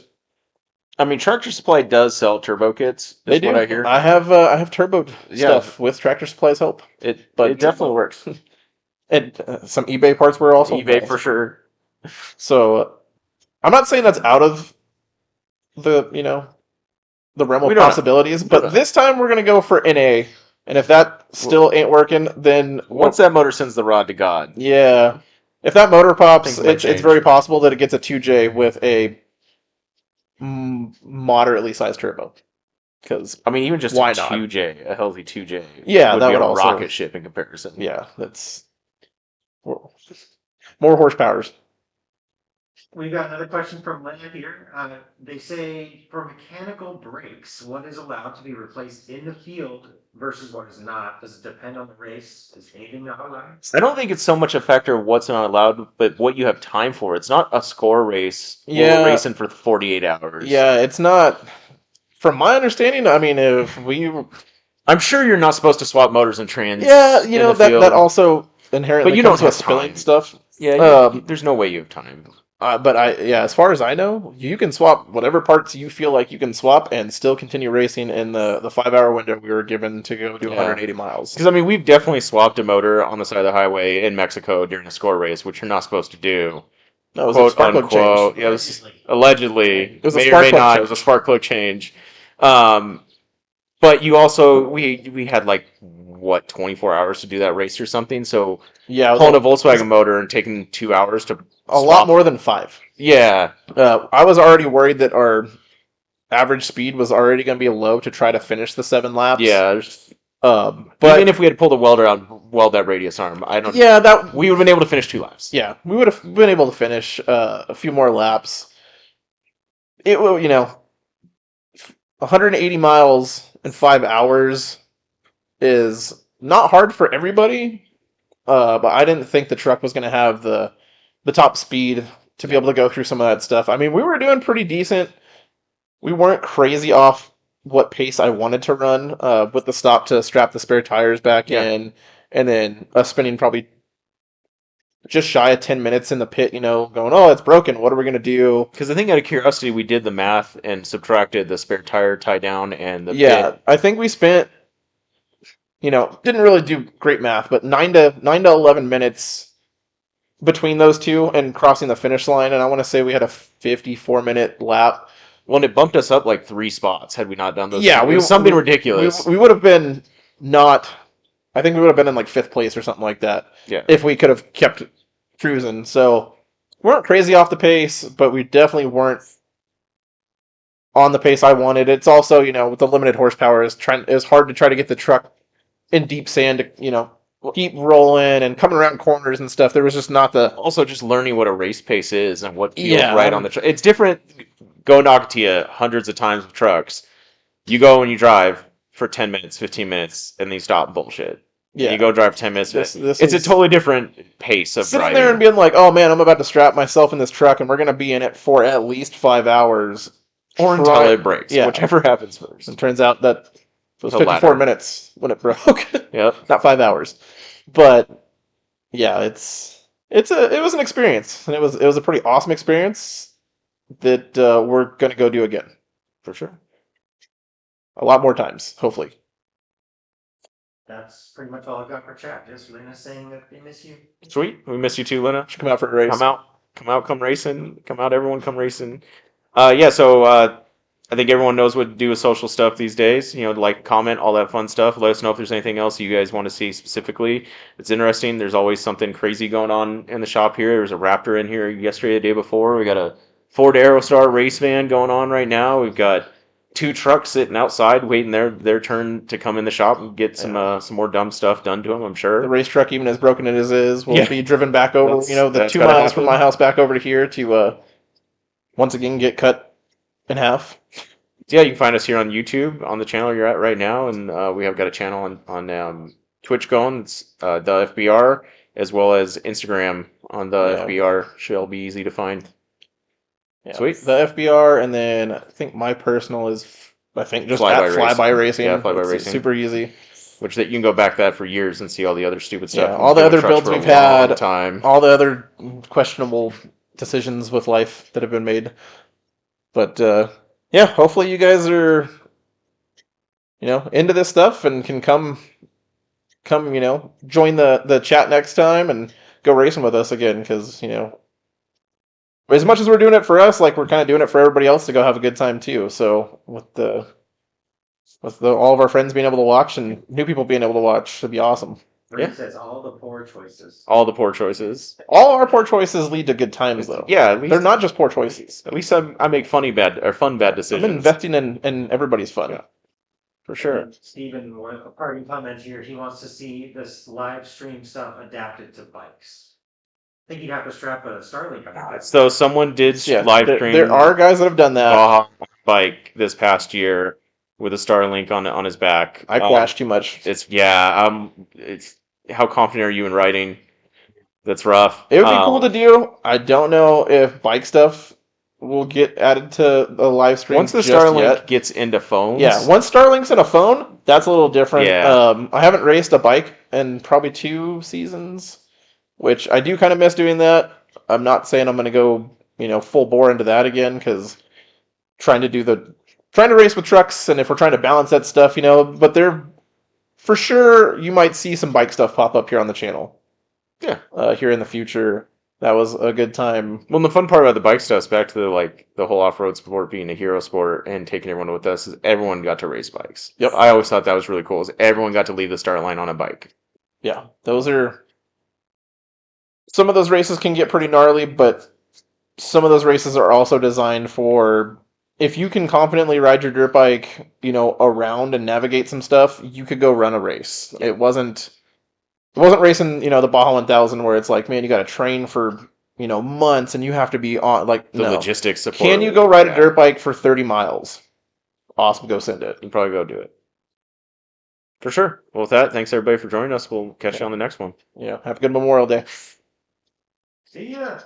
I mean, Tractor Supply does sell turbo kits. they Is what do. I hear. I have turbo stuff with Tractor Supply's help, but It definitely works. and some eBay parts were also eBay involved. for sure. So I'm not saying that's out of the the realm We of don't know. possibilities, We don't but know. this time we're gonna go for NA, and if that still ain't working, then Once that motor sends the rod to God, yeah, if that motor pops, Things might it's change. very possible that it gets a 2J with a moderately sized turbo. Because I mean, even just why a not? 2J, a healthy 2J, Yeah, would that be would a also rocket ship in comparison. yeah, that's more horsepowers. We got another question from Lena here. They say for mechanical brakes, what is allowed to be replaced in the field versus what is not? Does it depend on the race? Is anything not allowed? I don't think it's so much a factor of what's not allowed, but what you have time for. It's not a score race where Yeah. we're racing for 48 hours. Yeah, it's not. From my understanding, I mean, if we I'm sure you're not supposed to swap motors and trans. yeah, in that the field. that also inherently But you comes don't with have spilling time. stuff. Yeah, there's no way you have time. But as far as I know, you can swap whatever parts you feel like you can swap and still continue racing in the 5 hour window we were given to go do Yeah. 180 miles. Because I mean, we've definitely swapped a motor on the side of the highway in Mexico during a score race, which you're not supposed to do. No, it was a Quote spark plug unquote. change. Yeah, this is allegedly. It was a may or spark may plug not. change. It was a spark plug change. But you also we had like what 24 hours to do that race or something. So Yeah, pulling a Volkswagen motor and taking 2 hours to a swap. lot more than 5. Yeah, I was already worried that our average speed was already going to be low to try to finish the 7 laps. yeah. But even if we had pulled a weld that radius arm, I don't. yeah, that We would have been able to finish 2 laps. yeah, we would have been able to finish a few more laps. It will, 180 miles in 5 hours is not hard for everybody, but I didn't think the truck was going to have the top speed to be able to go through some of that stuff. I mean, we were doing pretty decent. We weren't crazy off what pace I wanted to run with the stop to strap the spare tires back in, and then us spending probably just shy of 10 minutes in the pit, going, oh, it's broken. What are we going to do? Because I think out of curiosity, we did the math and subtracted the spare tire tie down and the pit. I think we spent, didn't really do great math, but 9 to 11 minutes between those two and crossing the finish line. And I want to say we had a 54-minute lap. Well, and it bumped us up like 3 spots had we not done those. Yeah, it was something ridiculous. We would have been not. I think we would have been in like 5th place or something like that. Yeah. If we could have kept cruising. So we weren't crazy off the pace, but we definitely weren't on the pace I wanted. It's also, with the limited horsepower, it's hard to try to get the truck in deep sand to, keep rolling and coming around corners and stuff. There was just not the. Also, just learning what a race pace is and what feels Yeah, right on the truck. It's different. Go Nagatia hundreds of times with trucks. You go and you drive for 10 minutes, 15 minutes, and then you stop and bullshit. Yeah. And you go drive 10 minutes. This it's a was- totally different pace of Sitting driving. there and being like, oh man, I'm about to strap myself in this truck and we're going to be in it for at least 5 hours. or until it breaks. Yeah. Whichever happens first. And turns out that it was The 54 latter. minutes when it broke. Yep. Not 5 hours. But yeah, it was an experience. And it was a pretty awesome experience that we're going to go do again. For sure. A lot more times, hopefully. That's pretty much all I've got for chat. Just Lena saying that they miss you. Sweet. We miss you too, Lena. Should come out for a race. Come out, come racing. Come out, everyone, come racing. So I think everyone knows what to do with social stuff these days. You know, like, comment, all that fun stuff. Let us know if there's anything else you guys want to see specifically. It's interesting. There's always something crazy going on in the shop here. There was a Raptor in here yesterday, the day before. We got a Ford Aerostar race van going on right now. We've got 2 trucks sitting outside waiting their turn to come in the shop and get some more dumb stuff done to them, I'm The sure. race truck, even as broken as it is, will Yeah. be driven back over. That's- the that's 2 gotta miles from happen. my house back over to here to once again get cut in half. Yeah, you can find us here on YouTube on the channel you're at right now, and we have got a channel on Twitch going. It's the FBR, as well as Instagram on the Yeah. FBR. Should be easy to find. Yeah. Sweet. The FBR, and then I think my personal is just Flyby at Flyby Racing. Yeah, Flyby It's Racing. super easy. Which that you can go back that for years and see all the other stupid stuff. Yeah, We've all the been other doing trucks builds for a we've long had, time. all the other questionable decisions with life that have been made. But yeah, hopefully you guys are into this stuff and can come join the chat next time and go racing with us again, because as much as we're doing it for us, like, we're kind of doing it for everybody else to go have a good time too. So with all of our friends being able to watch and new people being able to watch, it'd be awesome. Brady Yeah. says all the poor choices. All the poor choices. All our poor choices lead to good times, though. Yeah, at least They're not just poor choices. At least I make fun bad decisions. I'm investing in everybody's fun. Yeah. For sure. And Stephen, a parting comment here. He wants to see this live stream stuff adapted to bikes. I think you'd have to strap a Starlink on your bike. So someone did Yeah, live there, stream there are guys that have done that. Baja bike this past year with a Starlink on his back. I quash too much. It's how confident are you in riding? That's rough. It would be cool to do. I don't know if bike stuff will get added to the live stream once the just Starlink yet. gets into phones. Yeah, once Starlink's in a phone, that's a little different. Yeah. I haven't raced a bike in probably 2 seasons, which I do kind of miss doing that. I'm not saying I'm going to go, full bore into that again, because trying to race with trucks, and if we're trying to balance that stuff, but there, for sure, you might see some bike stuff pop up here on the channel. Yeah. Here in the future. That was a good time. Well, and the fun part about the bike stuff is back to the whole off-road sport being a hero sport and taking everyone with us, is everyone got to race bikes. Yep. I always thought that was really cool, is everyone got to leave the start line on a bike. Yeah, some of those races can get pretty gnarly, but some of those races are also designed for, if you can confidently ride your dirt bike, around and navigate some stuff, you could go run a race. It wasn't racing, the Baja 1000, where it's like, man, you got to train for, months, and you have to be on, like, The no. logistics support. Can you go ride a dirt bike for 30 miles? Awesome, go send it. You can probably go do it. For sure. Well, with that, thanks everybody for joining us. We'll catch you on the next one. Yeah, have a good Memorial Day. See ya.